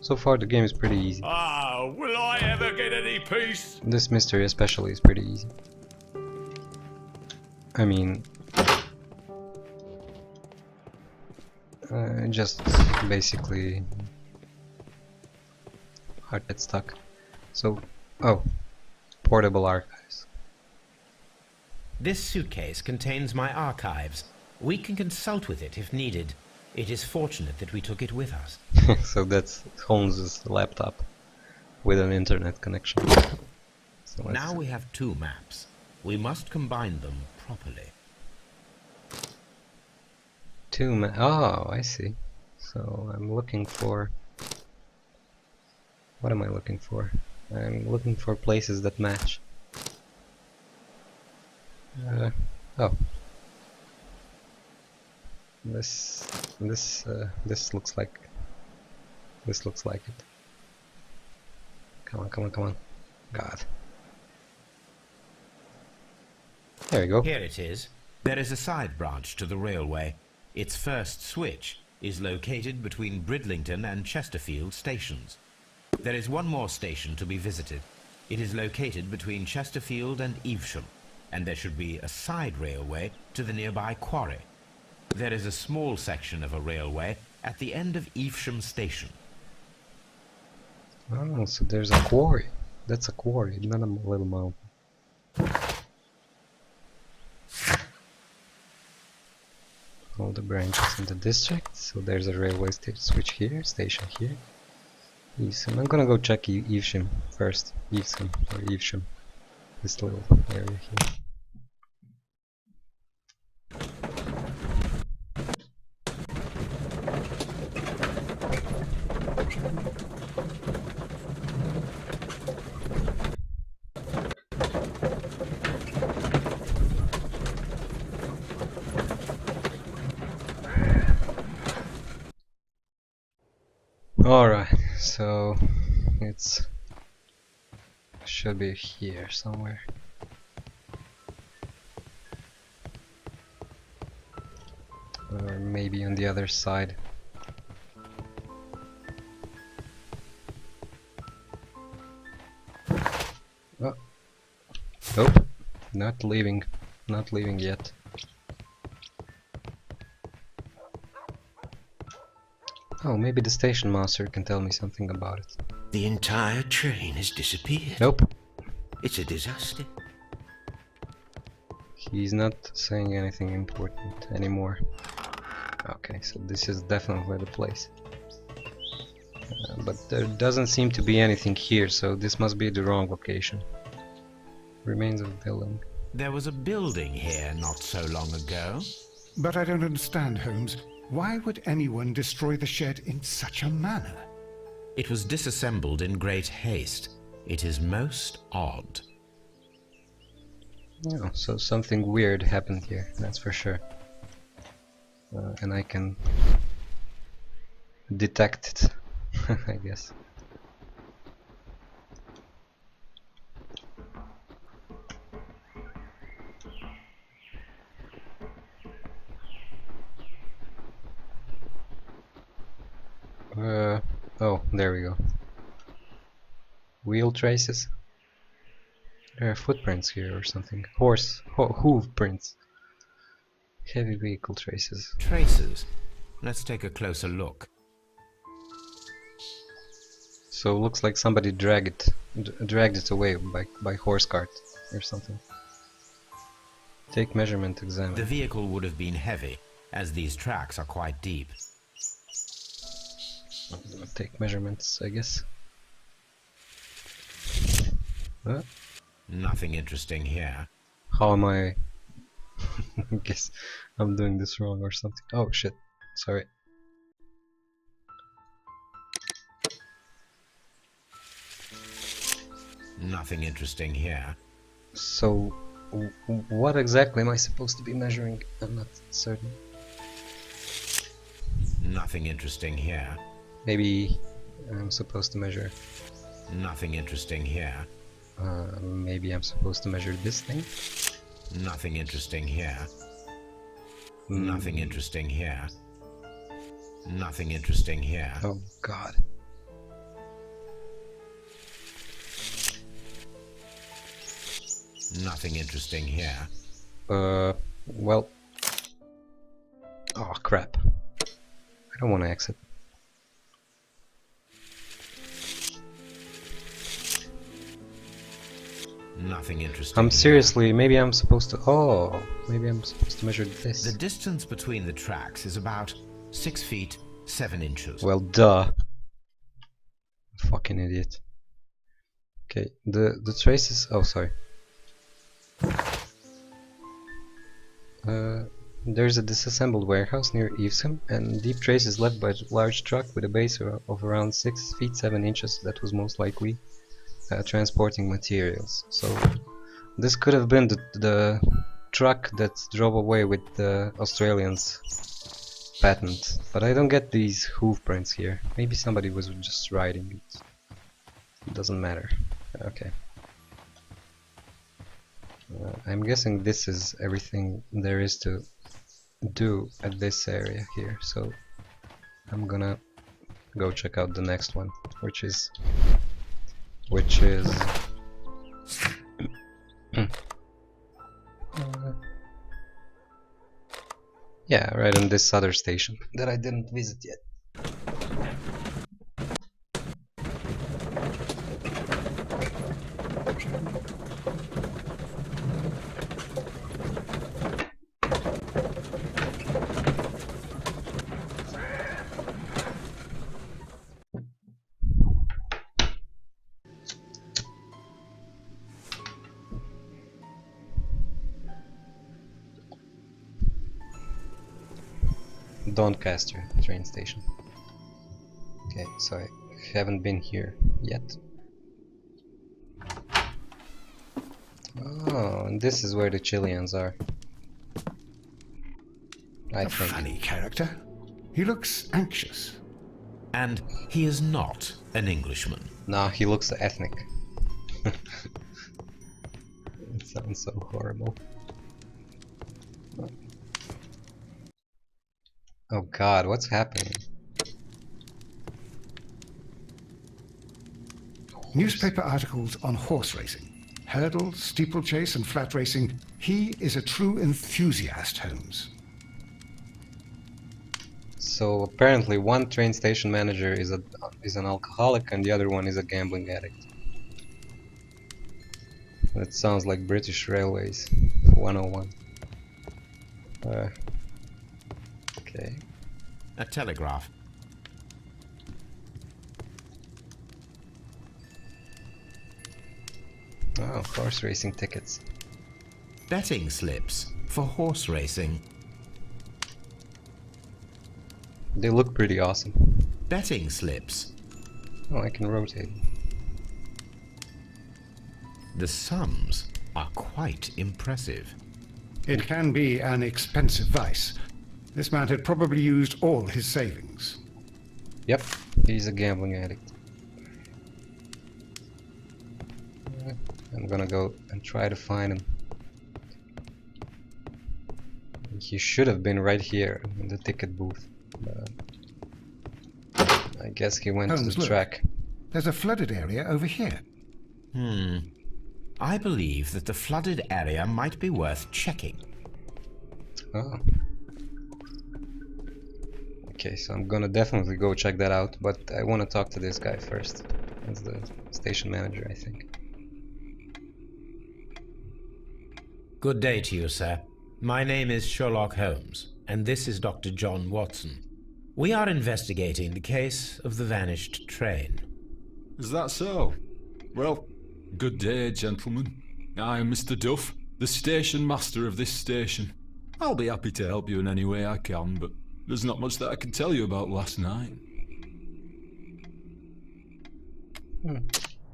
[SPEAKER 1] So far the game is pretty easy.
[SPEAKER 8] Ah, will I ever get any peace?
[SPEAKER 1] This mystery especially is pretty easy. I mean, just basically hard get stuck. So, oh, portable archives.
[SPEAKER 3] This suitcase contains my archives. We can consult with it if needed. It is fortunate that we took it with us.
[SPEAKER 1] So that's Holmes's laptop with an internet connection. So
[SPEAKER 3] Now we have two maps. We must combine them properly.
[SPEAKER 1] Oh, I see. So I'm looking for... What am I looking for? I'm looking for places that match. Oh. This looks like... This looks like it. Come on, come on, come on. God. There we go.
[SPEAKER 3] Here it is. There is a side branch to the railway. Its first switch is located between Bridlington and Chesterfield stations. There is one more station to be visited. It is located between Chesterfield and Evesham, and there should be a side railway to the nearby quarry. There is a small section of a railway at the end of Evesham station.
[SPEAKER 1] Oh, so there's a quarry. That's a quarry, not a little mountain. All the branches in the district. So there's a railway switch here, station here. Evesham. I'm gonna go check Evesham first. Evesham or Evesham. This little area here. Alright, so it's should be here somewhere. Or maybe on the other side. Oh. Nope. Not leaving yet. Oh, maybe the station master can tell me something about it.
[SPEAKER 4] The entire train has disappeared.
[SPEAKER 1] Nope.
[SPEAKER 4] It's a disaster.
[SPEAKER 1] He's not saying anything important anymore. Okay, so this is definitely the place. But there doesn't seem to be anything here, so this must be the wrong location. Remains of a building.
[SPEAKER 3] There was a building here not so long ago.
[SPEAKER 2] But I don't understand, Holmes. Why would anyone destroy the shed in such a manner?
[SPEAKER 3] It was disassembled in great haste. It is most odd.
[SPEAKER 1] Oh, so something weird happened here, that's for sure. And I can detect it, I guess. Oh, there we go. Wheel traces. There are footprints here or something. Hoof prints. Heavy vehicle traces.
[SPEAKER 3] Traces. Let's take a closer look.
[SPEAKER 1] So looks like somebody dragged it away by horse cart or something. Take measurement, examine.
[SPEAKER 3] The vehicle would have been heavy, as these tracks are quite deep.
[SPEAKER 1] Take measurements, I guess.
[SPEAKER 3] Nothing interesting here.
[SPEAKER 1] How am I? I guess I'm doing this wrong or something. Oh shit, sorry.
[SPEAKER 3] Nothing interesting here.
[SPEAKER 1] So, what exactly am I supposed to be measuring? I'm not certain.
[SPEAKER 3] Nothing interesting here.
[SPEAKER 1] Maybe I'm supposed to measure.
[SPEAKER 3] Nothing interesting here.
[SPEAKER 1] Maybe I'm supposed to measure this thing.
[SPEAKER 3] Nothing interesting here. Nothing interesting here. Nothing interesting here.
[SPEAKER 1] Oh god.
[SPEAKER 3] Nothing interesting here.
[SPEAKER 1] Well. Oh crap. I don't want to exit.
[SPEAKER 3] Nothing interesting.
[SPEAKER 1] I'm seriously, maybe I'm supposed to. Oh, maybe I'm supposed to measure this.
[SPEAKER 3] The distance between the tracks is about 6 feet 7 inches.
[SPEAKER 1] Well, duh. Fucking idiot. Okay, the traces. Oh, sorry. There's a disassembled warehouse near Evesham, and deep traces left by a large truck with a base of around 6 feet 7 inches that was most likely transporting materials. So this could have been the truck that drove away with the Australians' patent, but I don't get these hoof prints here. Maybe somebody was just riding it. It doesn't matter. Okay. I'm guessing this is everything there is to do at this area here, so I'm gonna go check out the next one, which is yeah, right on this other station that I didn't visit yet. Doncaster train station. Okay, so I haven't been here yet. Oh, and this is where the Chileans are. I think.
[SPEAKER 2] Funny character. He looks anxious.
[SPEAKER 3] And he is not an Englishman.
[SPEAKER 1] Nah, he looks ethnic. It sounds so horrible. Oh god, what's happening?
[SPEAKER 2] Newspaper articles on horse racing. Hurdle, steeplechase and flat racing. He is a true enthusiast, Holmes.
[SPEAKER 1] So apparently one train station manager is an alcoholic and the other one is a gambling addict. That sounds like British Railways 101. Okay.
[SPEAKER 3] A telegraph.
[SPEAKER 1] Oh, horse racing tickets.
[SPEAKER 3] Betting slips for horse racing.
[SPEAKER 1] They look pretty awesome.
[SPEAKER 3] Betting slips.
[SPEAKER 1] Oh, I can rotate.
[SPEAKER 3] The sums are quite impressive.
[SPEAKER 2] It can be an expensive vice. This man had probably used all his savings.
[SPEAKER 1] Yep, he's a gambling addict. I'm gonna go and try to find him. He should have been right here in the ticket booth. I guess he went to
[SPEAKER 2] Holmes,
[SPEAKER 1] the
[SPEAKER 2] look.
[SPEAKER 1] track.
[SPEAKER 2] There's a flooded area over here.
[SPEAKER 3] I believe that the flooded area might be worth checking.
[SPEAKER 1] Oh. Okay, so I'm gonna definitely go check that out, but I want to talk to this guy first. That's the station manager, I think.
[SPEAKER 3] Good day to you, sir. My name is Sherlock Holmes, and this is Dr. John Watson. We are investigating the case of the vanished train.
[SPEAKER 9] Is that so? Well, good day, gentlemen. I am Mr. Duff, the station master of this station. I'll be happy to help you in any way I can, but there's not much that I can tell you about last night.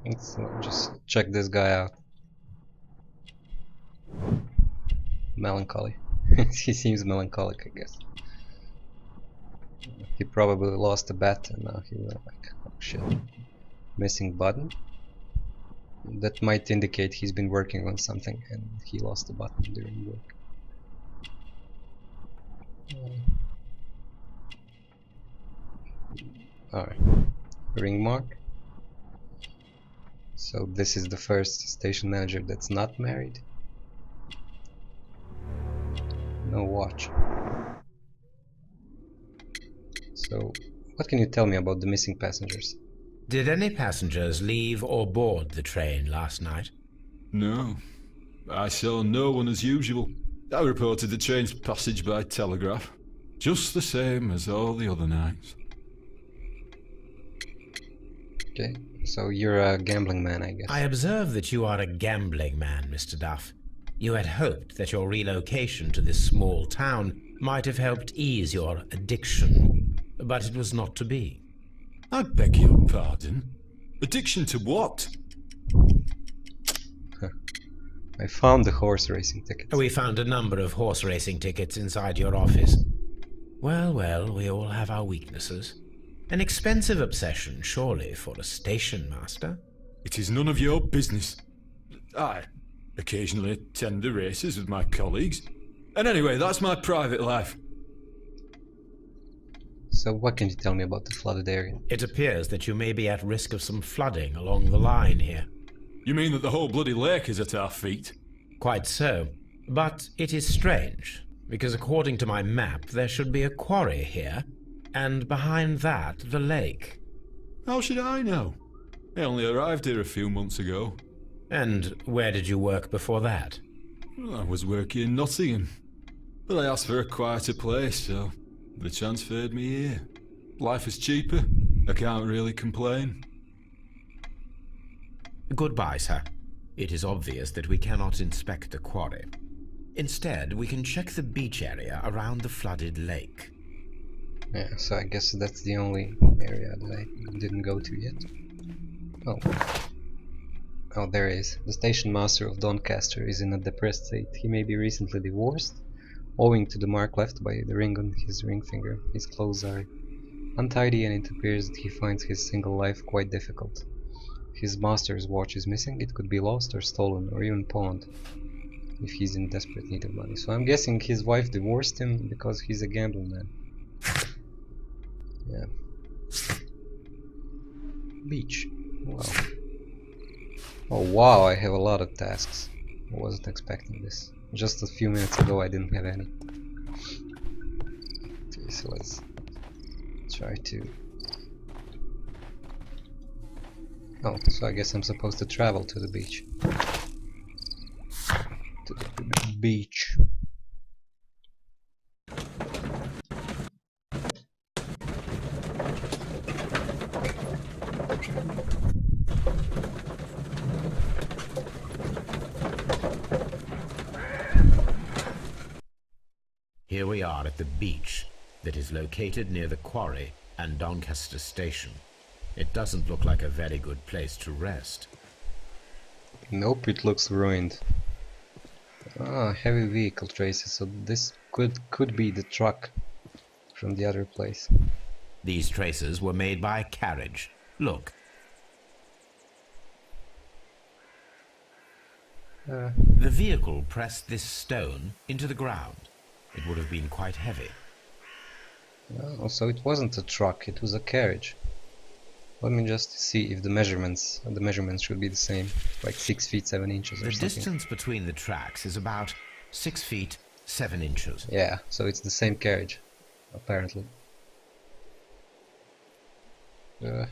[SPEAKER 1] Let's just check this guy out. Melancholy. He seems melancholic, I guess. He probably lost a bet and now he was like, oh shit. Missing button? That might indicate he's been working on something and he lost the button during work. Alright. Ring mark. So this is the first station manager that's not married. No watch. So, what can you tell me about the missing passengers?
[SPEAKER 3] Did any passengers leave or board the train last night?
[SPEAKER 9] No. I saw no one as usual. I reported the train's passage by telegraph. Just the same as all the other nights.
[SPEAKER 1] Okay, so you're a gambling man, I guess.
[SPEAKER 3] I observe that you are a gambling man, Mr. Duff. You had hoped that your relocation to this small town might have helped ease your addiction, but it was not to be.
[SPEAKER 9] I beg your pardon? Addiction to what?
[SPEAKER 1] I found the horse racing tickets.
[SPEAKER 3] We found a number of horse racing tickets inside your office. Well, well, we all have our weaknesses. An expensive obsession, surely, for a station master.
[SPEAKER 9] It is none of your business. I occasionally attend the races with my colleagues. And anyway, that's my private life.
[SPEAKER 1] So what can you tell me about the flooded area?
[SPEAKER 3] It appears that you may be at risk of some flooding along the line here.
[SPEAKER 9] You mean that the whole bloody lake is at our feet?
[SPEAKER 3] Quite so. But it is strange, because according to my map, there should be a quarry here, and behind that, the lake.
[SPEAKER 9] How should I know? I only arrived here a few months ago.
[SPEAKER 3] And where did you work before that?
[SPEAKER 9] Well, I was working in Nottingham. But I asked for a quieter place, so they transferred me here. Life is cheaper. I can't really complain.
[SPEAKER 3] Goodbye, sir. It is obvious that we cannot inspect the quarry. Instead, we can check the beach area around the flooded lake.
[SPEAKER 1] Yeah, so I guess that's the only area that I didn't go to yet. Oh, there he is. The station master of Doncaster is in a depressed state. He may be recently divorced, owing to the mark left by the ring on his ring finger. His clothes are untidy and it appears that he finds his single life quite difficult. His master's watch is missing. It could be lost or stolen or even pawned if he's in desperate need of money. So I'm guessing his wife divorced him because he's a gambling man. Yeah. Beach. Wow. Oh wow, I have a lot of tasks. I wasn't expecting this. Just a few minutes ago I didn't have any. Okay, so let's try to... Oh, so I guess I'm supposed to travel to the beach. To the beach.
[SPEAKER 3] Here we are at the beach that is located near the quarry and Doncaster station. It doesn't look like a very good place to rest.
[SPEAKER 1] Nope, it looks ruined. Ah, heavy vehicle traces, so this could be the truck from the other place.
[SPEAKER 3] These traces were made by a carriage. Look. The vehicle pressed this stone into the ground. It would have been quite heavy.
[SPEAKER 1] Oh, so it wasn't a truck, it was a carriage. Let me just see if the measurements should be the same, like 6 feet 7 inches or
[SPEAKER 3] The
[SPEAKER 1] something.
[SPEAKER 3] distance between the tracks is about 6 feet 7 inches.
[SPEAKER 1] Yeah, so it's the same carriage, apparently.
[SPEAKER 3] The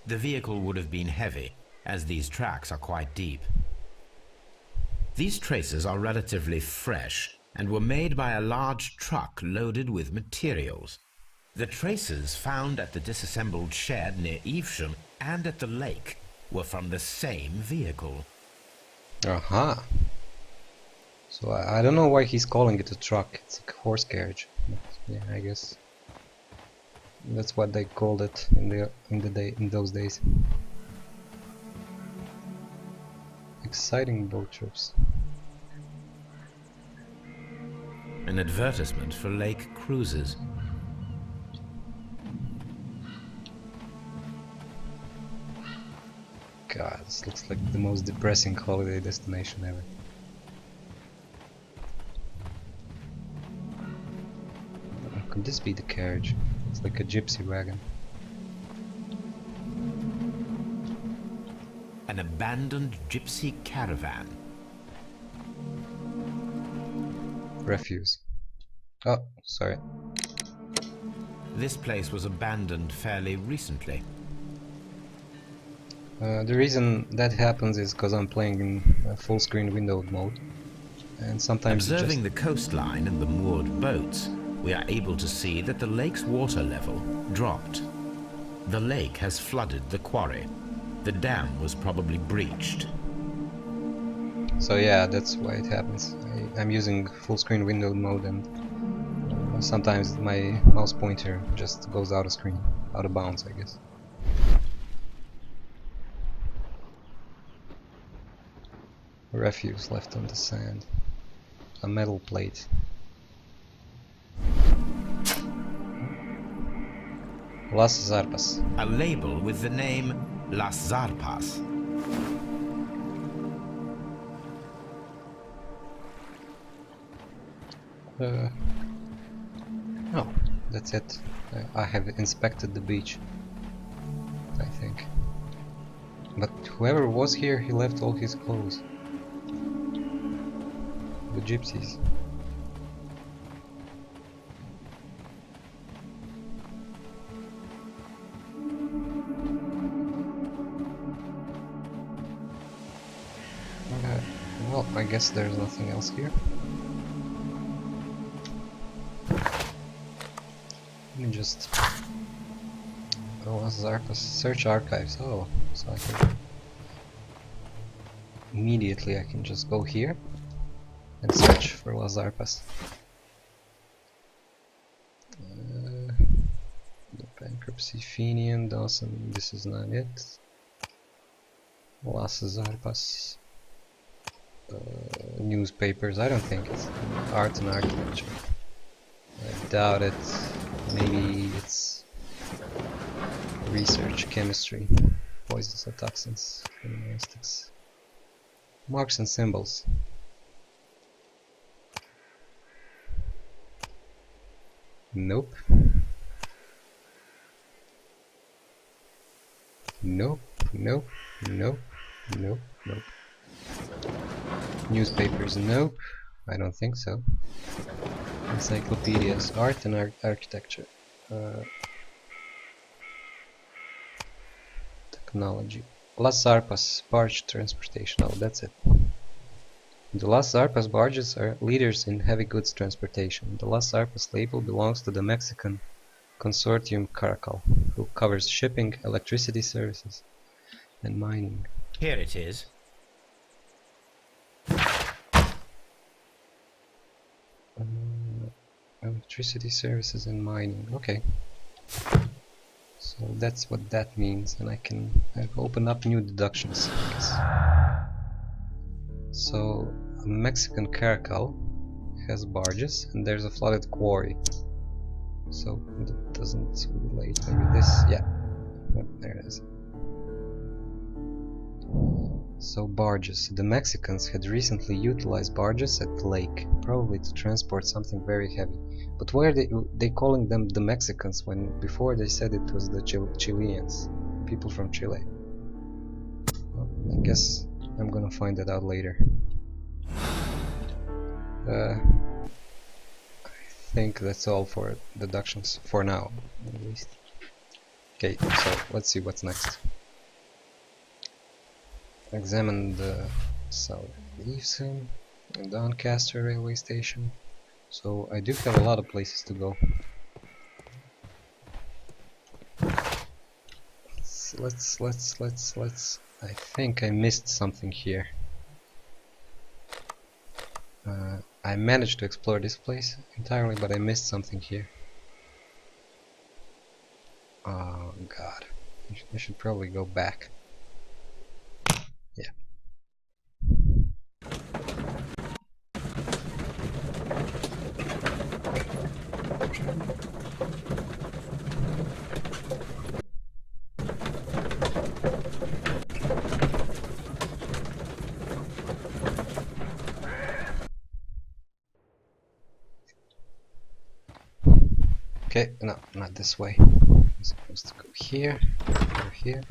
[SPEAKER 3] vehicle would have been heavy, as these tracks are quite deep. These traces are relatively fresh and were made by a large truck loaded with materials. The traces found at the disassembled shed near Evesham and at the lake were from the same vehicle.
[SPEAKER 1] Aha! So I don't know why he's calling it a truck. It's a horse carriage. But yeah, I guess that's what they called it in those days. Exciting boat trips.
[SPEAKER 3] An advertisement for lake cruises.
[SPEAKER 1] God, this looks like the most depressing holiday destination ever. Could this be the carriage? It's like a gypsy wagon.
[SPEAKER 3] An abandoned gypsy caravan.
[SPEAKER 1] Refuse. Oh, sorry.
[SPEAKER 3] This place was abandoned fairly recently.
[SPEAKER 1] The reason that happens is because I'm playing in full screen windowed mode, and sometimes
[SPEAKER 3] Observing the coastline and the moored boats, we are able to see that the lake's water level dropped. The lake has flooded the quarry. The dam was probably breached.
[SPEAKER 1] So yeah, that's why it happens. I'm using full screen windowed mode, and sometimes my mouse pointer just goes out of screen, out of bounds, I guess. Refuse left on the sand. A metal plate. Las Zarpas.
[SPEAKER 3] A label with the name Las Zarpas.
[SPEAKER 1] Oh, that's it. I have inspected the beach, I think. But whoever was here, he left all his clothes. The gypsies. Well, I guess there's nothing else here. Let me just... Oh, Las Zarpas. Search archives. Oh, so I can... Immediately I can just go here and search for Las Zarpas. The bankruptcy, Fenian, Dawson, this is not it. Las Zarpas. Newspapers, I don't think it's art and architecture. I doubt it. Maybe it's research, chemistry, poisons and toxins, criminalistics. Marks and symbols. Nope. Nope, nope, nope, nope, nope. Newspapers, nope. I don't think so. Encyclopedias, art and architecture. Technology. Las Zarpas barge transportation. Oh, that's it. The Las Zarpas barges are leaders in heavy goods transportation. The Las Zarpas label belongs to the Mexican consortium Caracal, who covers shipping, electricity services, and mining.
[SPEAKER 3] Here it is.
[SPEAKER 1] Electricity services and mining. Okay. So that's what that means, and I've opened up new deductions, I guess. So a Mexican caracal has barges, and there's a flooded quarry. So that doesn't relate. Maybe this, yeah. Well, there it is. So barges. The Mexicans had recently utilized barges at the lake, probably to transport something very heavy. But why are they calling them the Mexicans when before they said it was the Chileans, people from Chile? Well, I guess I'm gonna find that out later. I think that's all for deductions for now, at least. Okay, so let's see what's next. Examine the South Evesham and Doncaster railway station. So I do have a lot of places to go. Let's. I think I missed something here. I managed to explore this place entirely, but I missed something here. Oh god, I should probably go back. Yeah. Okay, no, not this way. I'm supposed to go here, or here.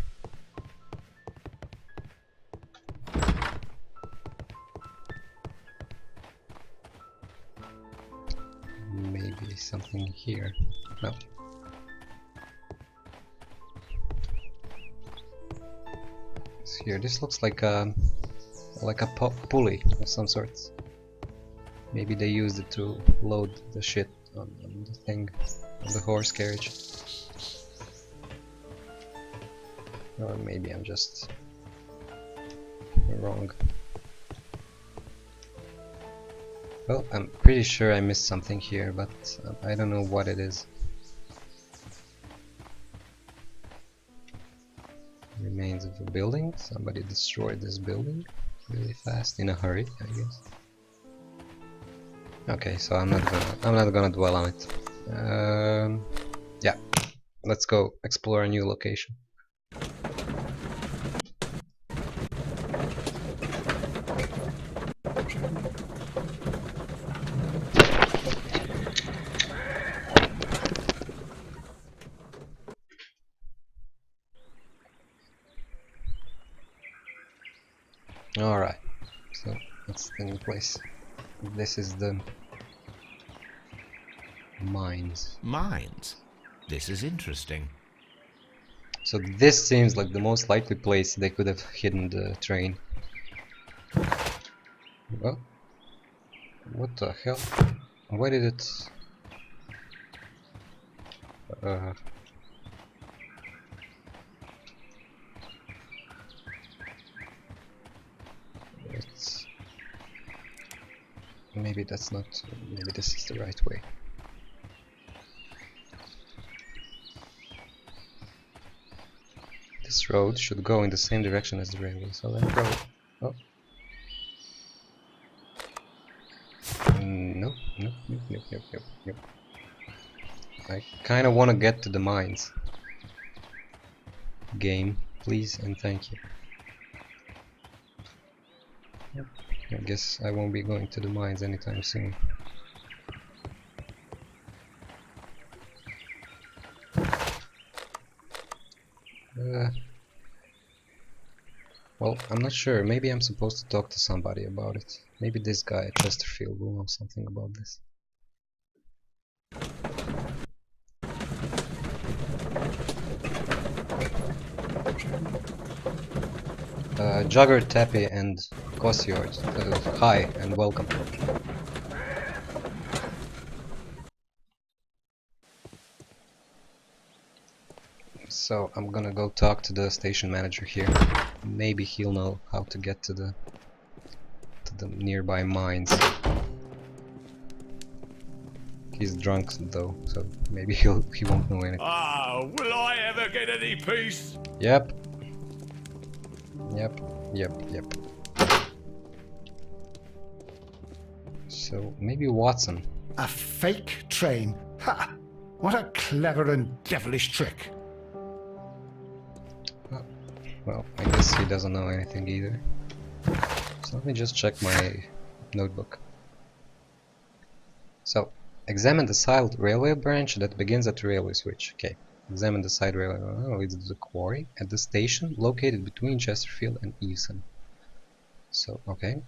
[SPEAKER 1] Maybe something here. No. It's here. This looks like a pulley of some sorts. Maybe they used it to load the shit on the thing, on the horse carriage. Or maybe I'm just wrong. Well, I'm pretty sure I missed something here, but I don't know what it is. Remains of a building. Somebody destroyed this building really fast, in a hurry, I guess. Okay, so I'm not gonna dwell on it. Yeah, let's go explore a new location. Alright, so that's the new place. This is the mines.
[SPEAKER 3] Mines? This is interesting.
[SPEAKER 1] So this seems like the most likely place they could have hidden the train. Well, what the hell? Why did it... It's... Maybe that's not... Maybe this is the right way. This road should go in the same direction as the railway, so then probably... Oh. No. I kinda wanna get to the mines. Game, please and thank you. Yep. I guess I won't be going to the mines anytime soon. Well, I'm not sure. Maybe I'm supposed to talk to somebody about it. Maybe this guy at Chesterfield will know something about this. Jugger, Tappy and Gossiord, hi and welcome. So I'm gonna go talk to the station manager here. Maybe he'll know how to get to the nearby mines. He's drunk though, so maybe he won't know anything.
[SPEAKER 8] Oh, will I ever get any peace?
[SPEAKER 1] Yep. So maybe Watson.
[SPEAKER 2] A fake train? Ha! What a clever and devilish trick.
[SPEAKER 1] Well, I guess he doesn't know anything either. Let me just check my notebook. So, examine the side railway branch that begins at the railway switch. Okay. Examine the side railway. Oh, it's the quarry at the station located between Chesterfield and Evesham. So, okay.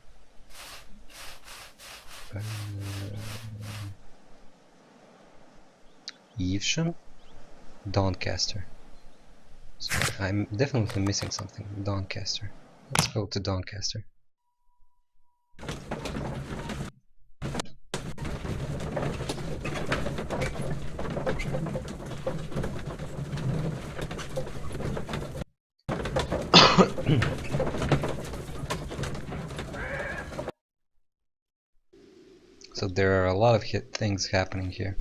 [SPEAKER 1] Evesham, Doncaster. So I'm definitely missing something. Doncaster. Let's go to Doncaster. So there are a lot of things happening here.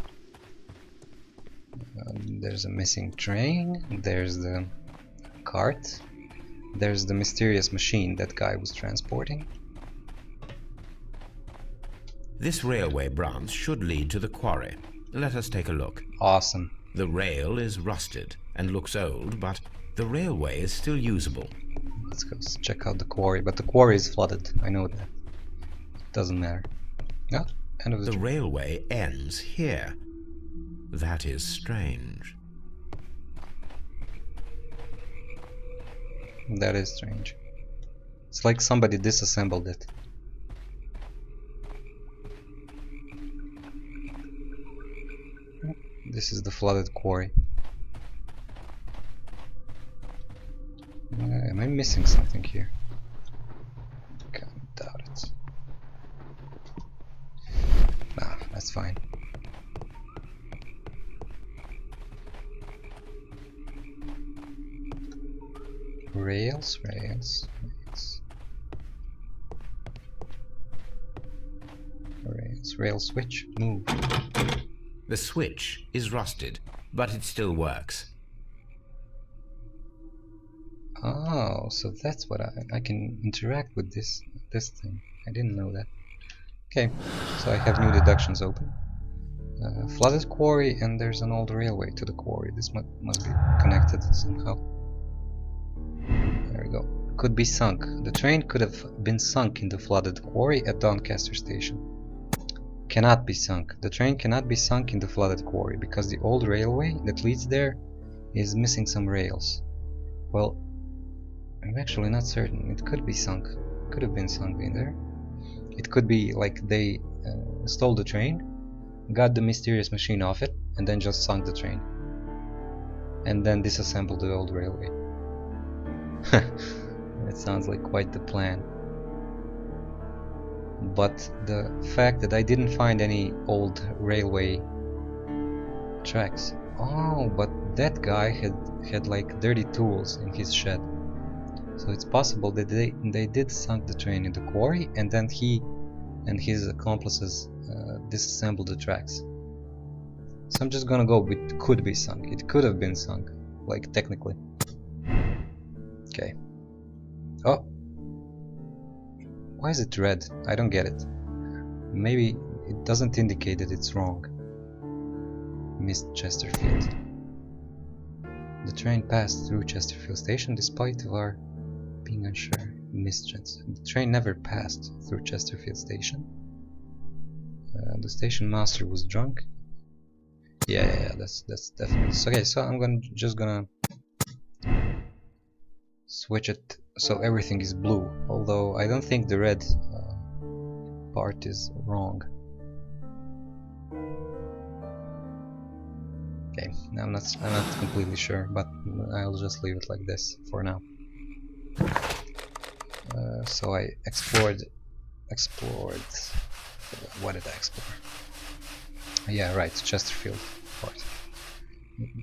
[SPEAKER 1] There's a missing train, there's the cart, there's the mysterious machine that guy was transporting.
[SPEAKER 3] This railway branch should lead to the quarry. Let us take a look.
[SPEAKER 1] Awesome.
[SPEAKER 3] The rail is rusted and looks old, but the railway is still usable.
[SPEAKER 1] Let's go check out the quarry, but the quarry is flooded. I know that. Doesn't matter. Yeah, end of
[SPEAKER 3] The railway ends here. That is strange.
[SPEAKER 1] That is strange. It's like somebody disassembled it. This is the flooded quarry. Am I missing something here? Kinda doubt it. Nah, that's fine. Rails. Rail switch, move.
[SPEAKER 3] The switch is rusted, but it still works.
[SPEAKER 1] Oh, so that's what I can interact with this thing. I didn't know that. Okay, so I have new deductions open. Flooded quarry, and there's an old railway to the quarry. This must be connected somehow. There we go. Could be sunk. The train could have been sunk in the flooded quarry at Doncaster station. Cannot be sunk. The train cannot be sunk in the flooded quarry because the old railway that leads there is missing some rails. Well, I'm actually not certain. It could be sunk. Could have been sunk in there. It could be like they stole the train, got the mysterious machine off it, and then just sunk the train. And then disassembled the old railway. That sounds like quite the plan. But the fact that I didn't find any old railway tracks. Oh, but that guy had like dirty tools in his shed. So it's possible that they did sunk the train in the quarry, and then he and his accomplices disassembled the tracks. So I'm just gonna go with could be sunk. It could have been sunk, like technically. Okay. Oh. Why is it red? I don't get it. Maybe it doesn't indicate that it's wrong. Missed Chesterfield. The train passed through Chesterfield station despite of our being unsure. Missed Chesterfield. The train never passed through Chesterfield station. The station master was drunk. Yeah, that's definitely. Okay, so I'm just gonna switch it so everything is blue, although I don't think the red part is wrong. Okay, I'm not completely sure, but I'll just leave it like this for now. So I explored. What did I explore? Yeah, right, Chesterfield part.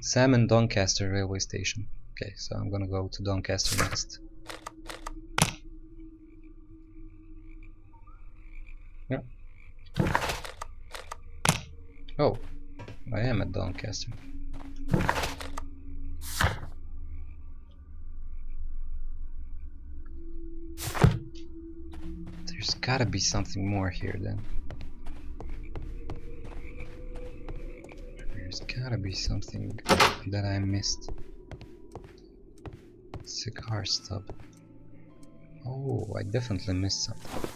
[SPEAKER 1] Salmon Doncaster railway station. Okay, so I'm gonna go to Doncaster next. Yeah. Oh, I am at Doncaster. There's gotta be something more here then. There's gotta be something that I missed. Cigar stub. Oh, I definitely missed something.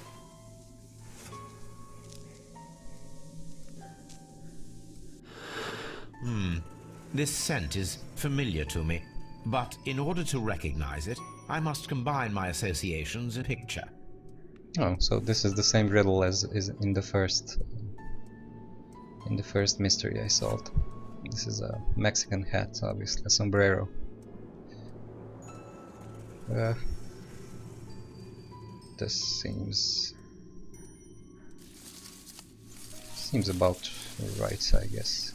[SPEAKER 3] This scent is familiar to me, but in order to recognize it, I must combine my associations in a picture.
[SPEAKER 1] Oh, so this is the same riddle as is in the first mystery I solved. This is a Mexican hat, obviously, a sombrero. This seems about right, I guess.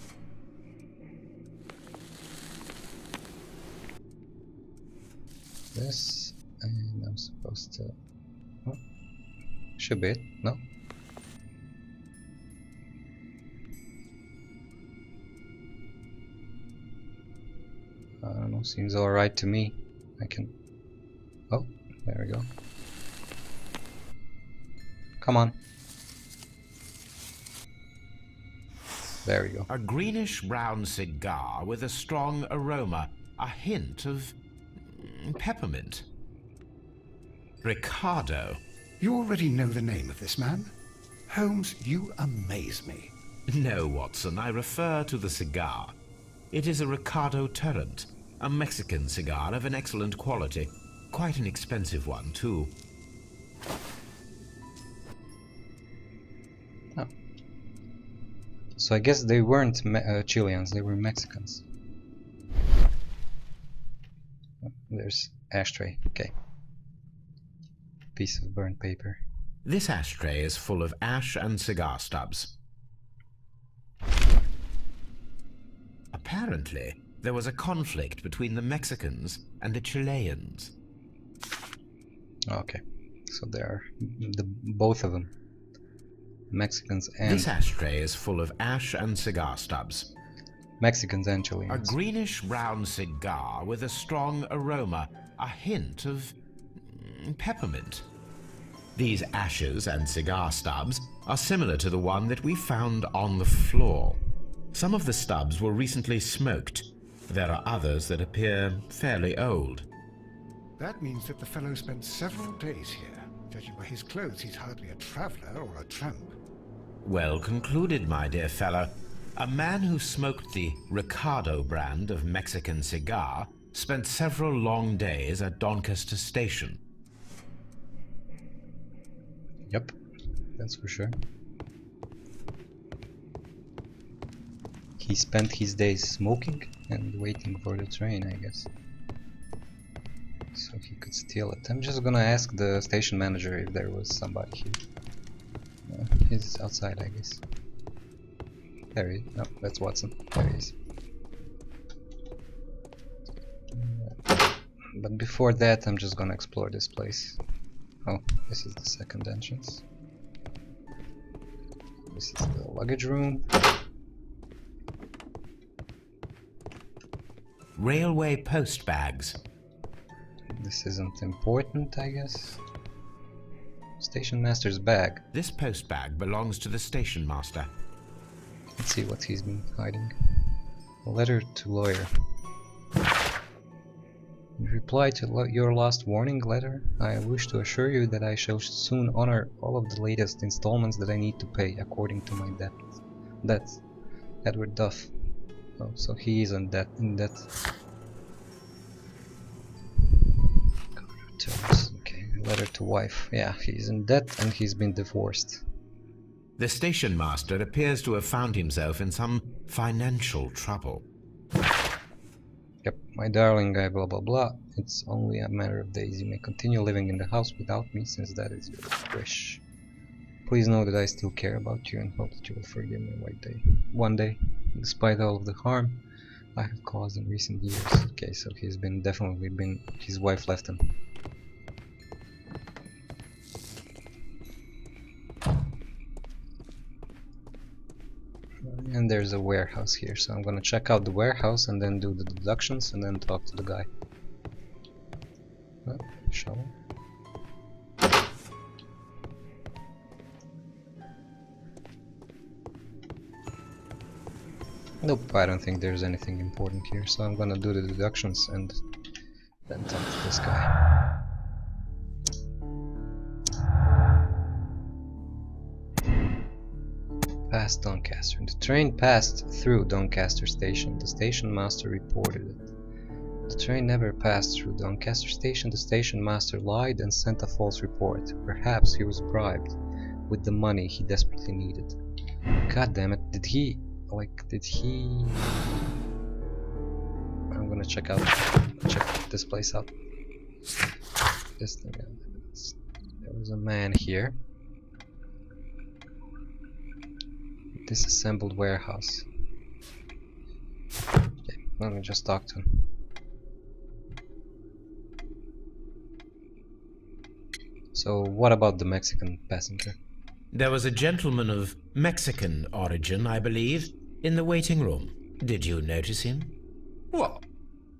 [SPEAKER 1] This, and I'm supposed to... Oh, should be it, no? I don't know, seems alright to me. I can... Oh, there we go. Come on. There we go.
[SPEAKER 3] A greenish-brown cigar with a strong aroma, a hint of peppermint. Ricardo.
[SPEAKER 2] You already know the name of this man? Holmes, you amaze me.
[SPEAKER 3] No, Watson, I refer to the cigar. It is a Ricardo Turrent, a Mexican cigar of an excellent quality. Quite an expensive one, too.
[SPEAKER 1] Oh. So I guess they weren't Chileans, they were Mexicans. Oh, there's ashtray, okay. Piece of burnt paper.
[SPEAKER 3] This ashtray is full of ash and cigar stubs. Apparently, there was a conflict between the Mexicans and the Chileans.
[SPEAKER 1] Okay, so there are both of them. Mexicans and...
[SPEAKER 3] This ashtray is full of ash and cigar stubs.
[SPEAKER 1] Mexicans and
[SPEAKER 3] A
[SPEAKER 1] Chileans.
[SPEAKER 3] greenish-brown cigar with a strong aroma, a hint of peppermint. These ashes and cigar stubs are similar to the one that we found on the floor. Some of the stubs were recently smoked. There are others that appear fairly old.
[SPEAKER 2] That means that the fellow spent several days here. Judging by his clothes, he's hardly a traveler or a tramp.
[SPEAKER 3] Well concluded, my dear fellow. A man who smoked the Ricardo brand of Mexican cigar spent several long days at Doncaster Station.
[SPEAKER 1] Yep, that's for sure. He spent his days smoking and waiting for the train, I guess. So he could steal it. I'm just gonna ask the station manager if there was somebody here. No, he's outside, I guess. There he is. No, that's Watson. There he is. But before that, I'm just gonna explore this place. Oh, this is the second entrance. This is the luggage room.
[SPEAKER 3] Railway post bags.
[SPEAKER 1] This isn't important, I guess. Station master's bag.
[SPEAKER 3] This post bag belongs to the station master.
[SPEAKER 1] Let's see what he's been hiding. A letter to lawyer. In reply to your last warning letter, I wish to assure you that I shall soon honor all of the latest installments that I need to pay according to my debt. Edward Duff. Oh, so he is in debt. Okay, letter to wife. Yeah, he's in debt and he's been divorced.
[SPEAKER 3] The station master appears to have found himself in some financial trouble.
[SPEAKER 1] Yep, my darling guy, blah blah blah. It's only a matter of days. You may continue living in the house without me, since that is your wish. Please know that I still care about you and hope that you will forgive me one day, despite all of the harm I have caused in recent years. Okay, so he's definitely been, his wife left him. And there's a warehouse here, so I'm gonna check out the warehouse and then do the deductions and then talk to the guy. Oh, shovel. Nope, I don't think there's anything important here, so I'm gonna do the deductions and then talk to this guy. past Doncaster. The train passed through Doncaster Station. The station master reported it. The train never passed through Doncaster Station. The station master lied and sent a false report. Perhaps he was bribed with the money he desperately needed. God damn it, did he... I'm gonna check this place out. This thing, there was a man here. Disassembled warehouse. Okay, let me just talk to him. So, what about the Mexican passenger?
[SPEAKER 3] There was a gentleman of Mexican origin, I believe, in the waiting room. Did you notice him?
[SPEAKER 9] What?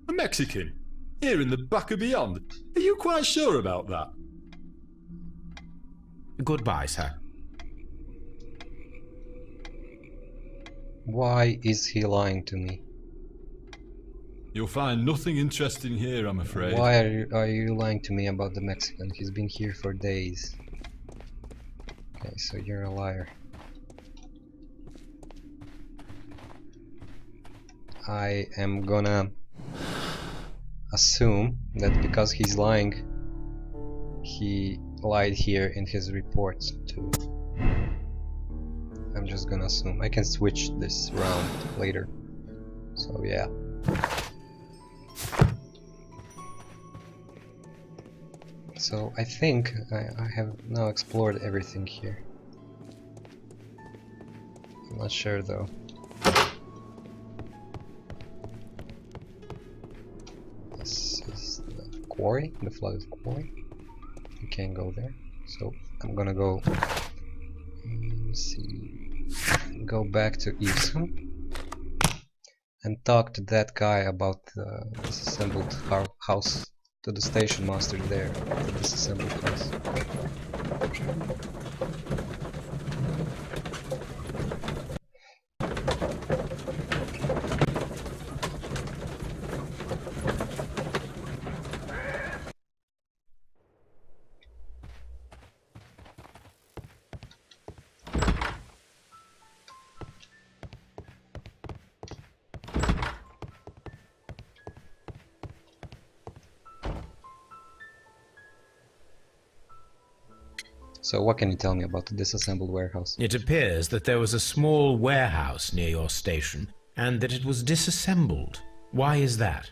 [SPEAKER 9] A Mexican? Here in the back of beyond? Are you quite sure about that?
[SPEAKER 3] Goodbye, sir.
[SPEAKER 1] Why is he lying to me?
[SPEAKER 9] You'll find nothing interesting here, I'm afraid.
[SPEAKER 1] Why are you lying to me about the Mexican? He's been here for days. Okay, so you're a liar. I am gonna assume that because he's lying, he lied here in his reports too. I'm just gonna assume. I can switch this round later. So yeah. So I think I have now explored everything here. I'm not sure though. This is the quarry, the flooded quarry. You can't go there. So I'm gonna go go back to Ipsum and talk to that guy about the disassembled house, to the station master there, the disassembled house. So what can you tell me about the disassembled warehouse?
[SPEAKER 3] It appears that there was a small warehouse near your station, and that it was disassembled. Why is that?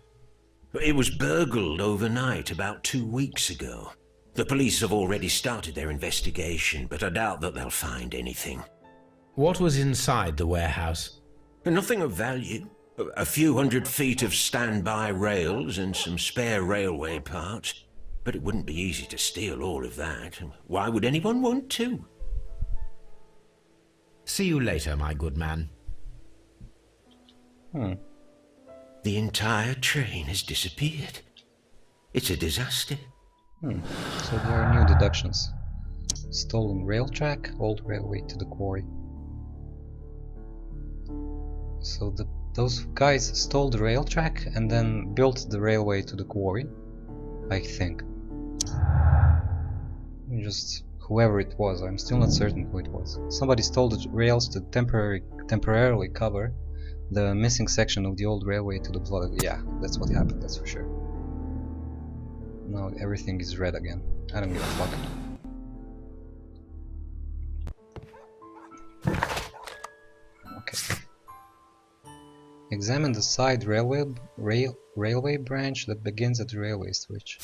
[SPEAKER 4] It was burgled overnight about 2 weeks ago. The police have already started their investigation, but I doubt that they'll find anything.
[SPEAKER 3] What was inside the warehouse?
[SPEAKER 4] Nothing of value. A few 100 feet of standby rails and some spare railway parts. But it wouldn't be easy to steal all of that. Why would anyone want to?
[SPEAKER 3] See you later, my good man.
[SPEAKER 4] The entire train has disappeared. It's a disaster.
[SPEAKER 1] So there are new deductions. Stolen rail track, old railway to the quarry. So those guys stole the rail track and then built the railway to the quarry, I think. Just whoever it was, I'm still not certain who it was. Somebody stole the rails to temporarily cover the missing section of the old railway to the flood. Yeah, that's what happened, that's for sure. Now everything is red again. I don't give a fuck. Okay. Examine the side railway branch that begins at the railway switch.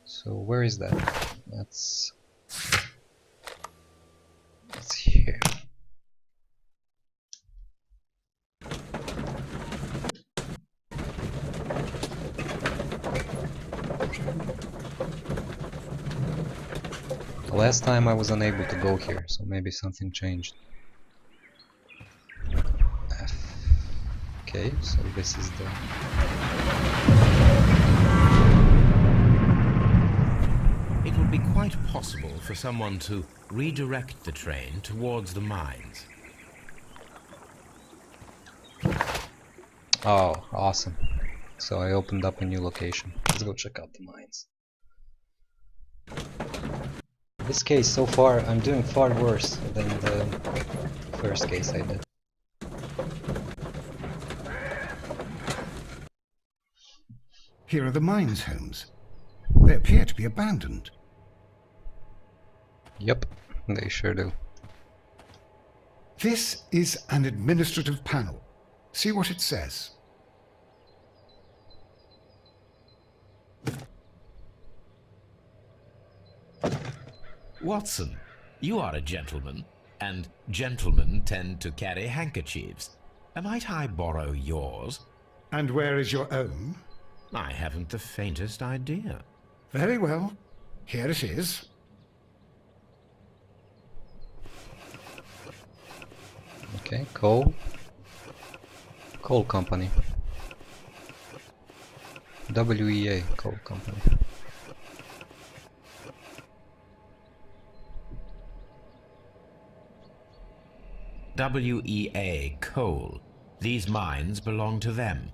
[SPEAKER 1] So where is that? That's here. The last time I was unable to go here, so maybe something changed. Okay, so this is the...
[SPEAKER 3] It would be quite possible for someone to redirect the train towards the mines.
[SPEAKER 1] Oh, awesome. So I opened up a new location. Let's go check out the mines. This case so far, I'm doing far worse than the first case I did.
[SPEAKER 2] Here are the mines, Holmes. They appear to be abandoned.
[SPEAKER 1] Yep, they sure do.
[SPEAKER 2] This is an administrative panel. See what it says.
[SPEAKER 3] Watson, you are a gentleman, and gentlemen tend to carry handkerchiefs. Might I borrow yours?
[SPEAKER 2] And where is your own?
[SPEAKER 3] I haven't the faintest idea.
[SPEAKER 2] Very well. Here it is.
[SPEAKER 1] Okay, coal. Coal company. WEA coal company.
[SPEAKER 3] WEA coal. These mines belong to them.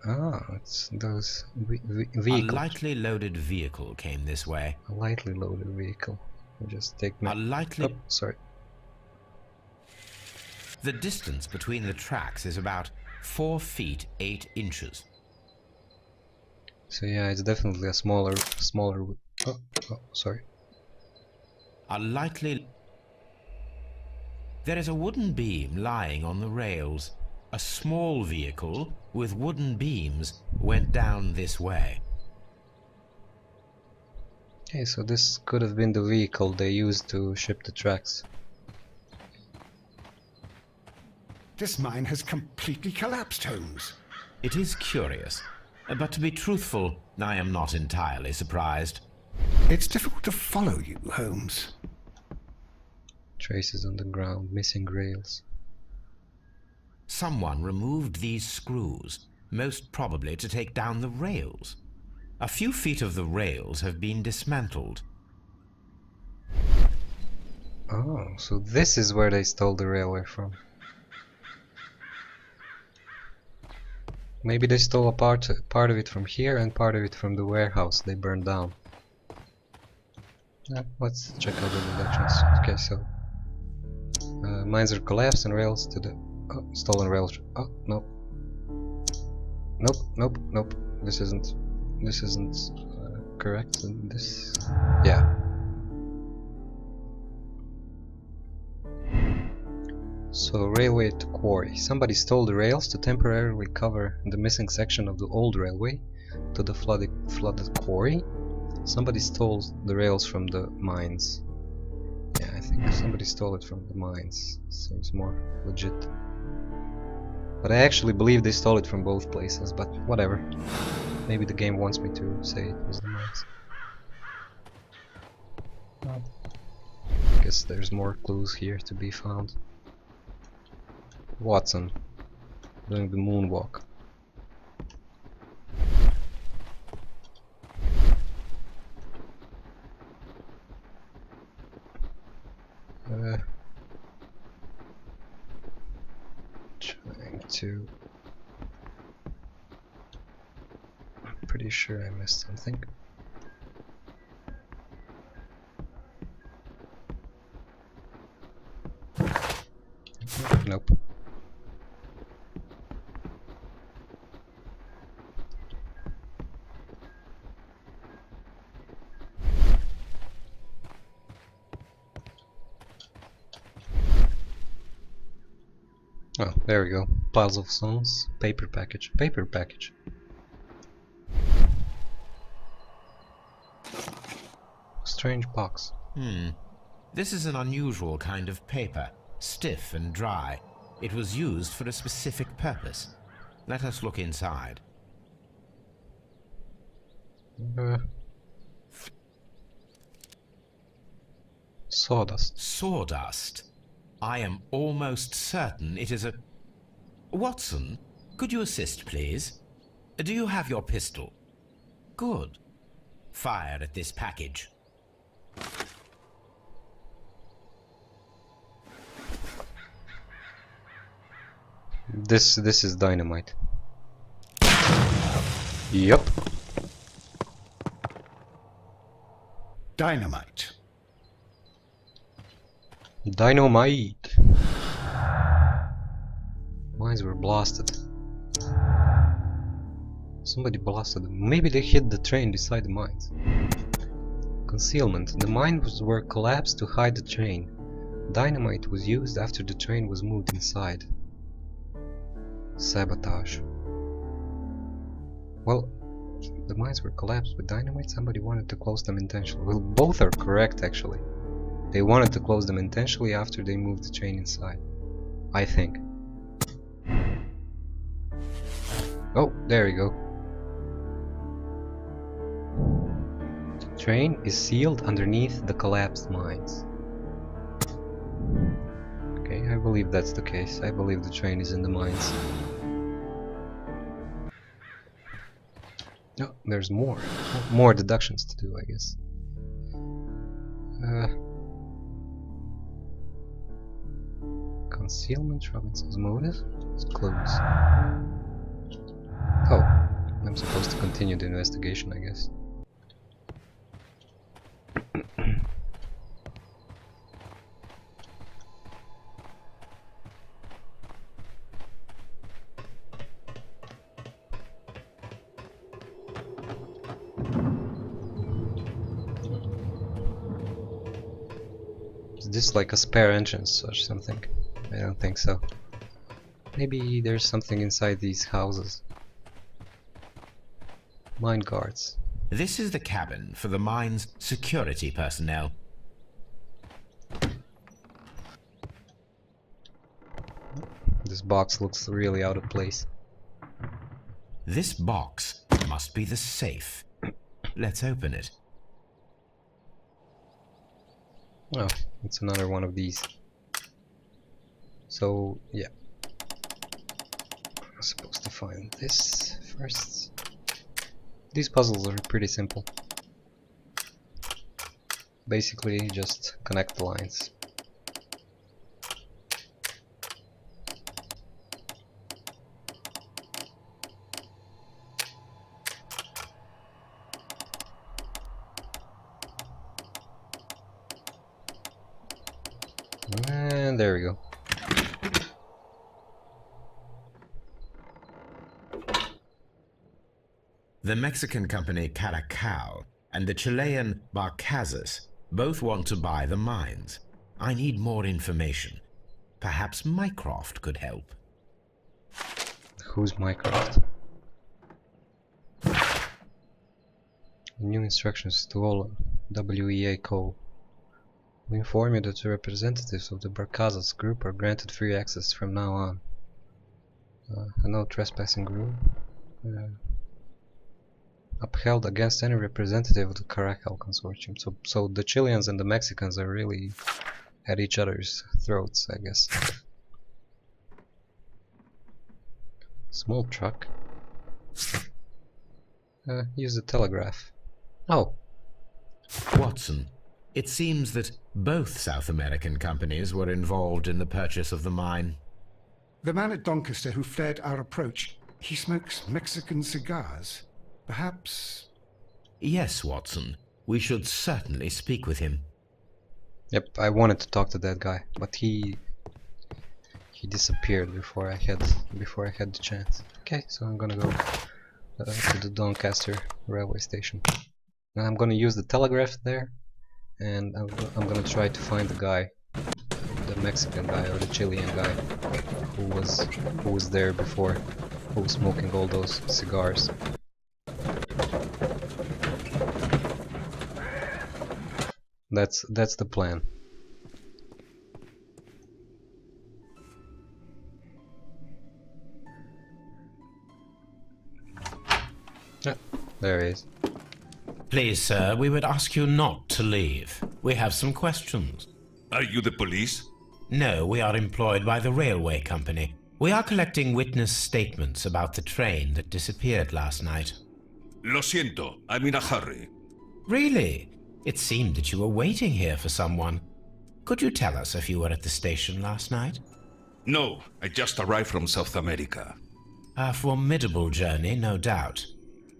[SPEAKER 1] Ah, it's those
[SPEAKER 3] A
[SPEAKER 1] vehicles.
[SPEAKER 3] lightly loaded vehicle came this way.
[SPEAKER 1] A lightly loaded vehicle. Just take me.
[SPEAKER 3] A lightly...
[SPEAKER 1] Oh, sorry.
[SPEAKER 3] The distance between the tracks is about 4 feet 8 inches.
[SPEAKER 1] So yeah, it's definitely a smaller. Oh, sorry.
[SPEAKER 3] A lightly... There is a wooden beam lying on the rails. A small vehicle with wooden beams went down this way.
[SPEAKER 1] Okay, so this could have been the vehicle they used to ship the tracks.
[SPEAKER 2] This mine has completely collapsed, Holmes.
[SPEAKER 3] It is curious, but to be truthful, I am not entirely surprised.
[SPEAKER 2] It's difficult to follow you, Holmes.
[SPEAKER 1] Traces on the ground, missing rails.
[SPEAKER 3] Someone removed these screws, most probably to take down the rails. A few feet of the rails have been dismantled.
[SPEAKER 1] Oh, so this is where they stole the railway from. Maybe they stole a part of it from here and part of it from the warehouse they burned down. Let's check out the deductions. Okay, so mines are collapsed and rails to the stolen rails. Oh no, nope. This isn't correct. This, yeah. So railway to quarry. Somebody stole the rails to temporarily cover the missing section of the old railway to the flooded quarry. Somebody stole the rails from the mines. Yeah, I think somebody stole it from the mines. Seems more legit. But I actually believe they stole it from both places, but whatever. Maybe the game wants me to say it was the mines. Well, I guess there's more clues here to be found. Watson doing the moonwalk. Trying to... I'm pretty sure I missed something. Nope. Oh, there we go. Piles of stones. Paper package. Paper package. Strange box.
[SPEAKER 3] This is an unusual kind of paper, stiff and dry. It was used for a specific purpose. Let us look inside.
[SPEAKER 1] Sawdust.
[SPEAKER 3] Sawdust. I am almost certain it is a... Watson, could you assist, please? Do you have your pistol? Good. Fire at this package.
[SPEAKER 1] This is dynamite. Yup.
[SPEAKER 2] Dynamite.
[SPEAKER 1] Dynamite. Mines were blasted. Somebody blasted them. Maybe they hit the train beside the mines. Concealment. The mines were collapsed to hide the train. Dynamite was used after the train was moved inside. Sabotage. Well, the mines were collapsed with dynamite. Somebody wanted to close them intentionally. Well, both are correct actually. They wanted to close them intentionally after they moved the train inside. I think. Oh, there you go. The train is sealed underneath the collapsed mines. Okay, I believe that's the case. I believe the train is in the mines. No, there's more. More deductions to do, I guess. Concealment, Robinson's motive? It's close. Oh, I'm supposed to continue the investigation, I guess. Is this like a spare entrance or something? I don't think so. Maybe there's something inside these houses. Mine guards.
[SPEAKER 3] This is the cabin for the mine's security personnel.
[SPEAKER 1] This box looks really out of place.
[SPEAKER 3] This box must be the safe. Let's open it.
[SPEAKER 1] Oh, it's another one of these. So, yeah. I'm supposed to find this first. These puzzles are pretty simple. Basically, just connect the lines. And there we go.
[SPEAKER 3] The Mexican company Caracal and the Chilean Barcazas both want to buy the mines. I need more information. Perhaps Mycroft could help.
[SPEAKER 1] Who's Mycroft? New instructions to all WEA call. We inform you that the representatives of the Barcazas group are granted free access from now on. A no trespassing rule. Upheld against any representative of the Caracal consortium. So the Chileans and the Mexicans are really at each other's throats, I guess. Small truck. Use the telegraph. Oh.
[SPEAKER 3] Watson, it seems that both South American companies were involved in the purchase of the mine.
[SPEAKER 2] The man at Doncaster who flared our approach, he smokes Mexican cigars. Perhaps...
[SPEAKER 3] Yes, Watson. We should certainly speak with him.
[SPEAKER 1] Yep, I wanted to talk to that guy, but he disappeared before I had the chance. Okay, so I'm gonna go to the Doncaster railway station. And I'm gonna use the telegraph there, and I'm gonna try to find the guy, the Mexican guy or the Chilean guy, who was there before, who was smoking all those cigars. That's the plan. Yeah, there he is.
[SPEAKER 3] Please, sir, we would ask you not to leave. We have some questions.
[SPEAKER 10] Are you the police?
[SPEAKER 3] No, we are employed by the railway company. We are collecting witness statements about the train that disappeared last night.
[SPEAKER 10] Lo siento, I'm in a hurry.
[SPEAKER 3] Really? It seemed that you were waiting here for someone. Could you tell us if you were at the station last night?
[SPEAKER 10] No, I just arrived from South America.
[SPEAKER 3] A formidable journey, no doubt.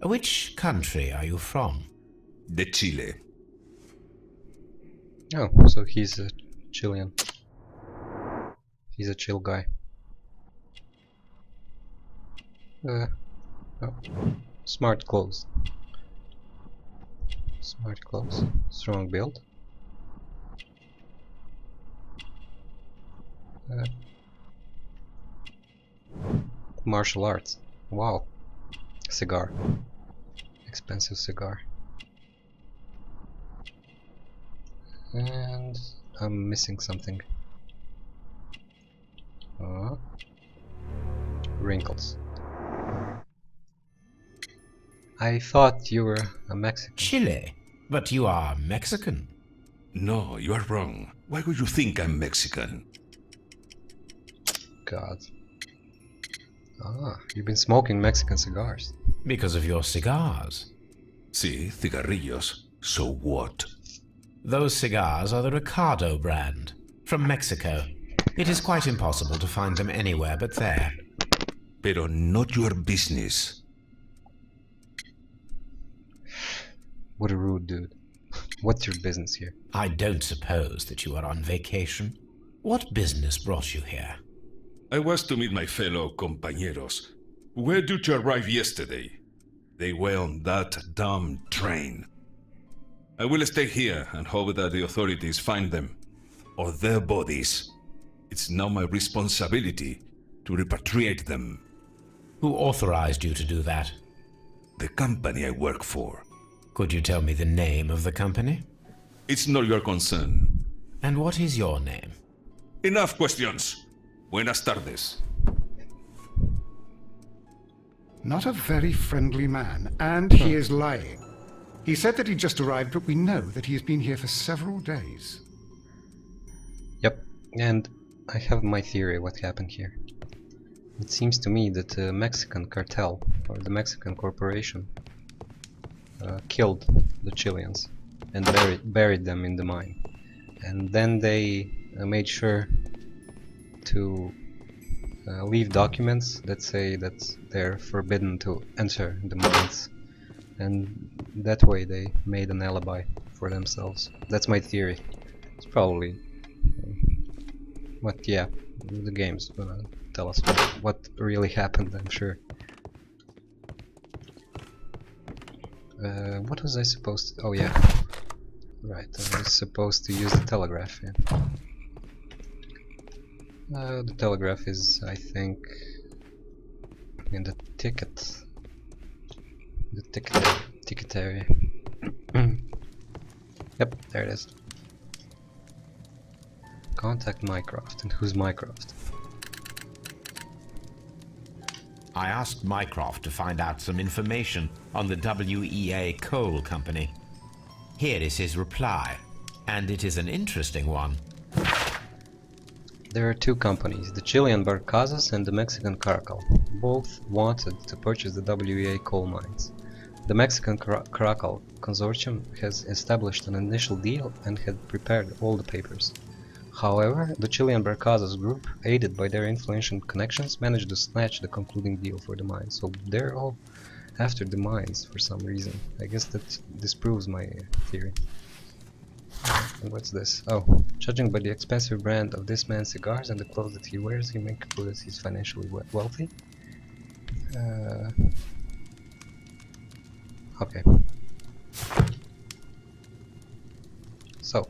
[SPEAKER 3] Which country are you from?
[SPEAKER 10] De Chile.
[SPEAKER 1] Oh, so he's a Chilean. He's a chill guy. Oh. Smart clothes. Smart clothes. Strong build. Martial arts. Wow. Cigar. Expensive cigar. And I'm missing something. Wrinkles. I thought you were a Mexican.
[SPEAKER 3] Chile? But you are Mexican.
[SPEAKER 10] No, you are wrong. Why would you think I'm Mexican?
[SPEAKER 1] God. Ah, you've been smoking Mexican cigars.
[SPEAKER 3] Because of your cigars.
[SPEAKER 10] Sí, cigarrillos. So what?
[SPEAKER 3] Those cigars are the Ricardo brand, from Mexico. It is quite impossible to find them anywhere but there.
[SPEAKER 10] Pero not your business.
[SPEAKER 1] What a rude dude. What's your business here?
[SPEAKER 3] I don't suppose that you are on vacation. What business brought you here?
[SPEAKER 10] I was to meet my fellow compañeros, who were due to arrive yesterday. They were on that damn train. I will stay here and hope that the authorities find them, or their bodies. It's now my responsibility to repatriate them.
[SPEAKER 3] Who authorized you to do that?
[SPEAKER 10] The company I work for.
[SPEAKER 3] Could you tell me the name of the company?
[SPEAKER 10] It's not your concern.
[SPEAKER 3] And what is your name?
[SPEAKER 10] Enough questions. Buenas tardes.
[SPEAKER 2] Not a very friendly man, and he is lying. He said that he just arrived, but we know that he has been here for several days.
[SPEAKER 1] Yep, and I have my theory what happened here. It seems to me that the Mexican cartel, or the Mexican corporation, killed the Chileans and buried them in the mine. And then they made sure to leave documents that say that they're forbidden to enter the mines. And that way they made an alibi for themselves. That's my theory. It's probably... but yeah, the game's gonna tell us what really happened, I'm sure. What was I supposed to... oh yeah. Right, I was supposed to use the telegraph, yeah. The telegraph is, I think, in the ticket. The ticket area. Yep, there it is. Contact Mycroft. And who's Mycroft?
[SPEAKER 3] I asked Mycroft to find out some information on the WEA Coal Company. Here is his reply, and it is an interesting one.
[SPEAKER 1] There are two companies, the Chilean Barcazas and the Mexican Caracal. Both wanted to purchase the WEA coal mines. The Mexican Caracal consortium has established an initial deal and had prepared all the papers. However, the Chilean Barcazas group, aided by their influential connections, managed to snatch the concluding deal for the mines. So they're all after the mines for some reason. I guess that disproves my theory. And what's this? Oh, judging by the expensive brand of this man's cigars and the clothes that he wears, he may conclude that he's financially wealthy. Okay. So,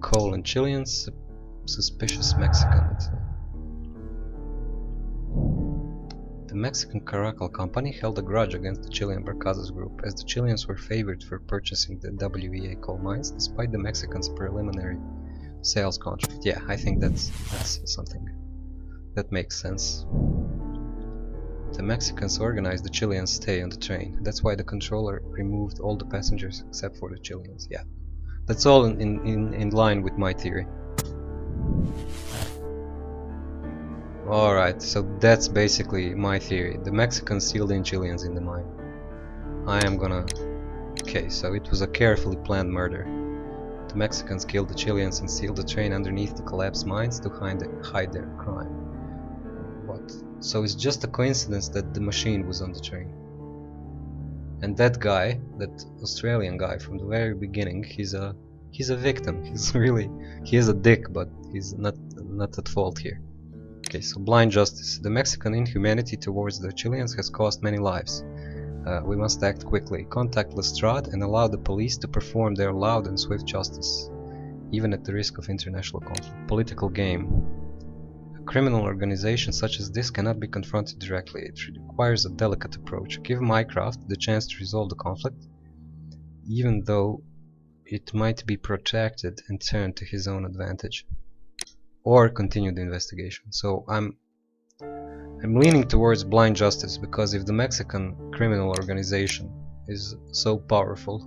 [SPEAKER 1] coal and Chileans, suspicious Mexican. The Mexican Caracal Company held a grudge against the Chilean Barcazas group, as the Chileans were favored for purchasing the WEA coal mines, despite the Mexicans' preliminary sales contract. Yeah, I think that's something that makes sense. The Mexicans organized the Chileans' stay on the train. That's why the controller removed all the passengers except for the Chileans. Yeah, that's all in line with my theory. Alright, so that's basically my theory. The Mexicans sealed in Chileans in the mine. I am gonna... Okay, so it was a carefully planned murder. The Mexicans killed the Chileans and sealed the train underneath the collapsed mines to hide their crime. So it's just a coincidence that the machine was on the train. And that guy, that Australian guy from the very beginning, he's a victim. He is a dick, but he's not at fault here. Okay, so blind justice. The Mexican inhumanity towards the Chileans has cost many lives. We must act quickly. Contact Lestrade and allow the police to perform their loud and swift justice, even at the risk of international conflict. Political game. A criminal organization such as this cannot be confronted directly. It requires a delicate approach. Give Mycroft the chance to resolve the conflict, even though it might be protracted and turned to his own advantage. Or continue the investigation. So I'm leaning towards blind justice, because if the Mexican criminal organization is so powerful,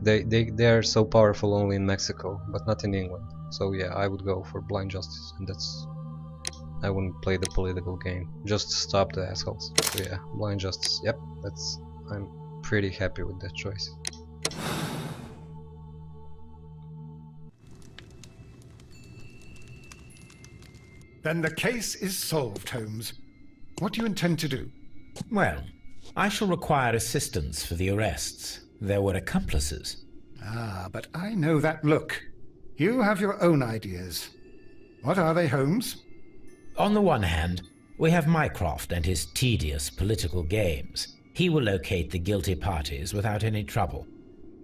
[SPEAKER 1] they are so powerful only in Mexico, but not in England. So yeah, I would go for blind justice, and I wouldn't play the political game. Just stop the assholes. So yeah, blind justice. Yep, I'm pretty happy with that choice.
[SPEAKER 2] Then the case is solved, Holmes. What do you intend to do?
[SPEAKER 3] Well, I shall require assistance for the arrests. There were accomplices.
[SPEAKER 2] Ah, but I know that look. You have your own ideas. What are they, Holmes?
[SPEAKER 3] On the one hand, we have Mycroft and his tedious political games. He will locate the guilty parties without any trouble.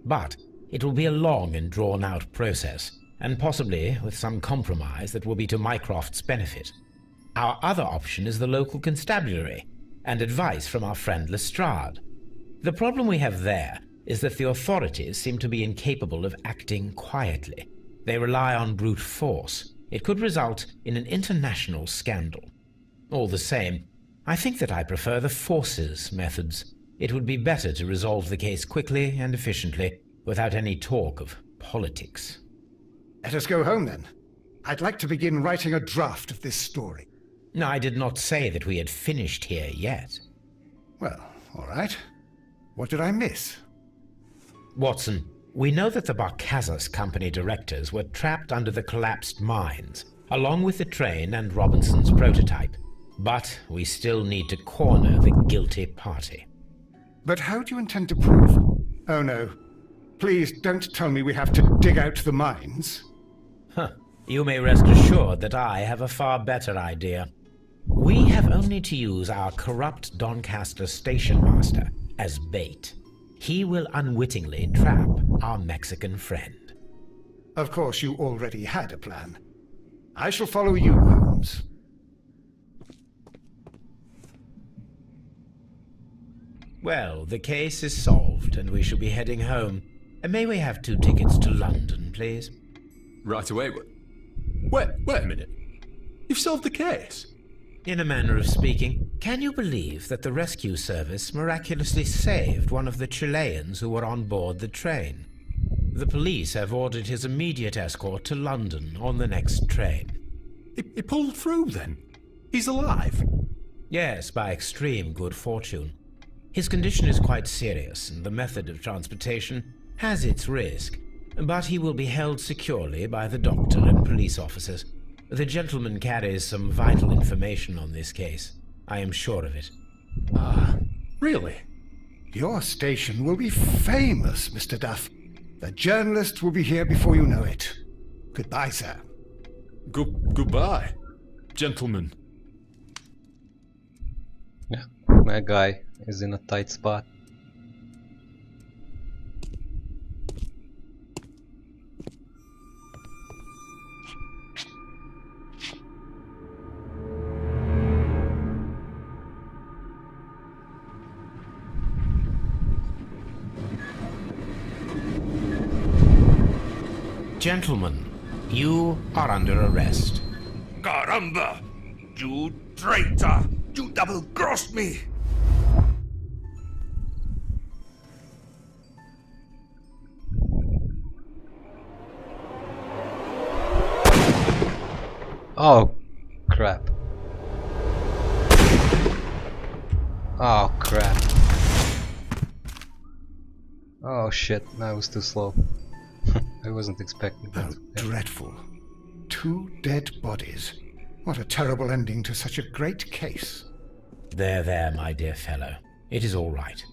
[SPEAKER 3] But it will be a long and drawn-out process, and possibly with some compromise that will be to Mycroft's benefit. Our other option is the local constabulary, and advice from our friend Lestrade. The problem we have there is that the authorities seem to be incapable of acting quietly. They rely on brute force. It could result in an international scandal. All the same, I think that I prefer the forces methods. It would be better to resolve the case quickly and efficiently, without any talk of politics.
[SPEAKER 2] Let us go home, then. I'd like to begin writing a draft of this story.
[SPEAKER 3] No, I did not say that we had finished here yet.
[SPEAKER 2] Well, all right. What did I miss?
[SPEAKER 3] Watson, we know that the Barcazas Company directors were trapped under the collapsed mines, along with the train and Robinson's prototype. But we still need to corner the guilty party.
[SPEAKER 2] But how do you intend to prove? Oh no. Please don't tell me we have to dig out the mines.
[SPEAKER 3] Huh. You may rest assured that I have a far better idea. We have only to use our corrupt Doncaster station master as bait. He will unwittingly trap our Mexican friend.
[SPEAKER 2] Of course, you already had a plan. I shall follow you, Holmes.
[SPEAKER 3] Well, the case is solved, and we shall be heading home. May we have 2 tickets to London, please?
[SPEAKER 9] Right away. Wait a minute. You've solved the case?
[SPEAKER 3] In a manner of speaking. Can you believe that the rescue service miraculously saved one of the Chileans who were on board the train? The police have ordered his immediate escort to London on the next train.
[SPEAKER 9] He pulled through, then? He's alive?
[SPEAKER 3] Yes, by extreme good fortune. His condition is quite serious, and the method of transportation has its risk, but he will be held securely by the doctor and police officers. The gentleman carries some vital information on this case. I am sure of it.
[SPEAKER 9] Really?
[SPEAKER 2] Your station will be famous, Mr. Duff. The journalists will be here before you know it. Goodbye, sir.
[SPEAKER 9] Goodbye, gentlemen.
[SPEAKER 1] Yeah, that guy is in a tight spot.
[SPEAKER 3] Gentlemen, you are under arrest.
[SPEAKER 10] Caramba! You traitor! You double-crossed me!
[SPEAKER 1] Oh, crap. Oh, crap. Oh, shit. I was too slow. I wasn't expecting that.
[SPEAKER 2] How dreadful. 2 dead bodies. What a terrible ending to such a great case.
[SPEAKER 3] There, my dear fellow. It is all right.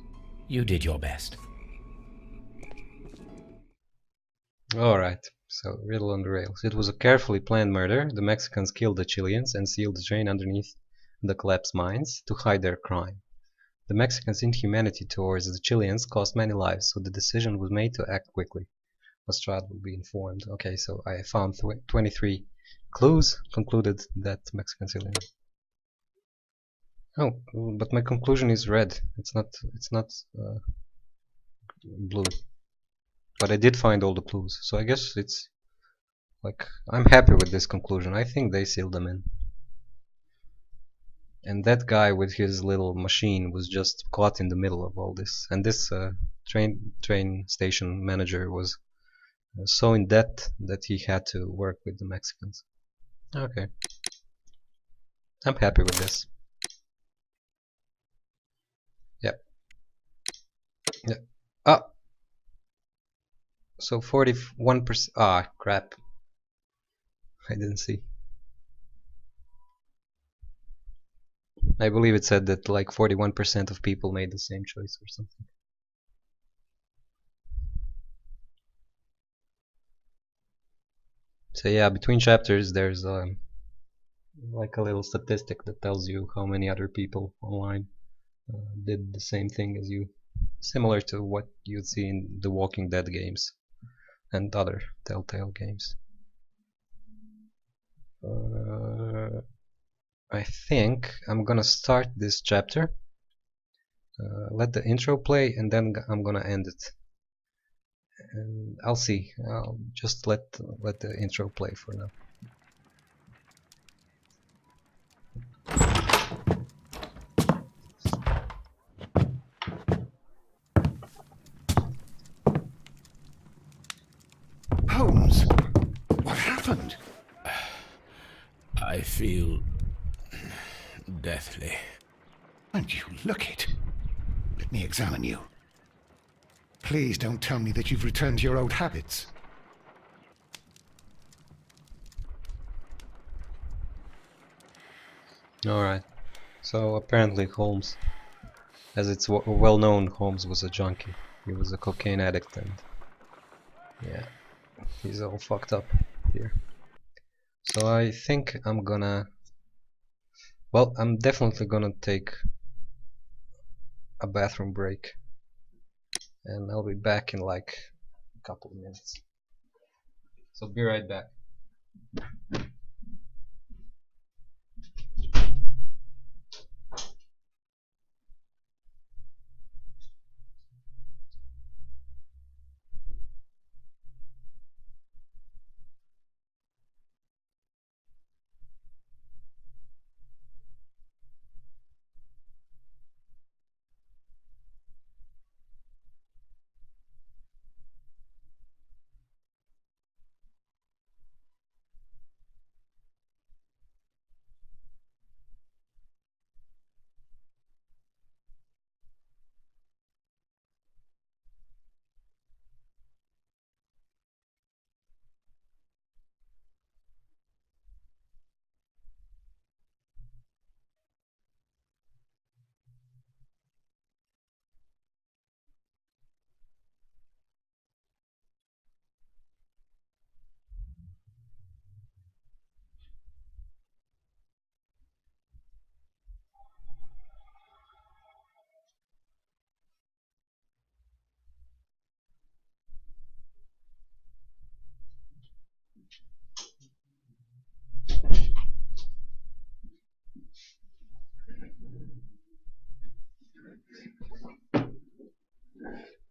[SPEAKER 3] You did your best.
[SPEAKER 1] Alright, so riddle on the rails. It was a carefully planned murder. The Mexicans killed the Chileans and sealed the train underneath the collapsed mines to hide their crime. The Mexicans' inhumanity towards the Chileans cost many lives, so the decision was made to act quickly. Lestrade will be informed. Okay, so I found 23 clues, concluded that Mexican Chilean. Oh, but my conclusion is red. It's not blue. But I did find all the clues, so I guess it's like I'm happy with this conclusion. I think they sealed them in. And that guy with his little machine was just caught in the middle of all this. And this train station manager was so in debt that he had to work with the Mexicans. Okay, I'm happy with this. Yep. Yep. Ah. So 41%. Ah, crap. I didn't see. I believe it said that like 41% of people made the same choice or something. So yeah, between chapters there's like a little statistic that tells you how many other people online did the same thing as you, similar to what you'd see in the Walking Dead games and other Telltale games. I think I'm gonna start this chapter, let the intro play, and then I'm gonna end it. And I'll see. I'll just let the intro play for now.
[SPEAKER 2] Holmes, what happened?
[SPEAKER 3] I feel deathly.
[SPEAKER 2] And you look it. Let me examine you. Please don't tell me that you've returned to your old habits.
[SPEAKER 1] Alright. So apparently Holmes, as it's well known, Holmes was a junkie. He was a cocaine addict, and yeah, he's all fucked up here. So I think I'm gonna, well, I'm definitely gonna take a bathroom break, and I'll be back in like a couple of minutes. So be right back.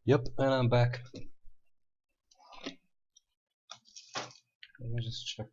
[SPEAKER 1] Yep, and I'm back. Let me just check.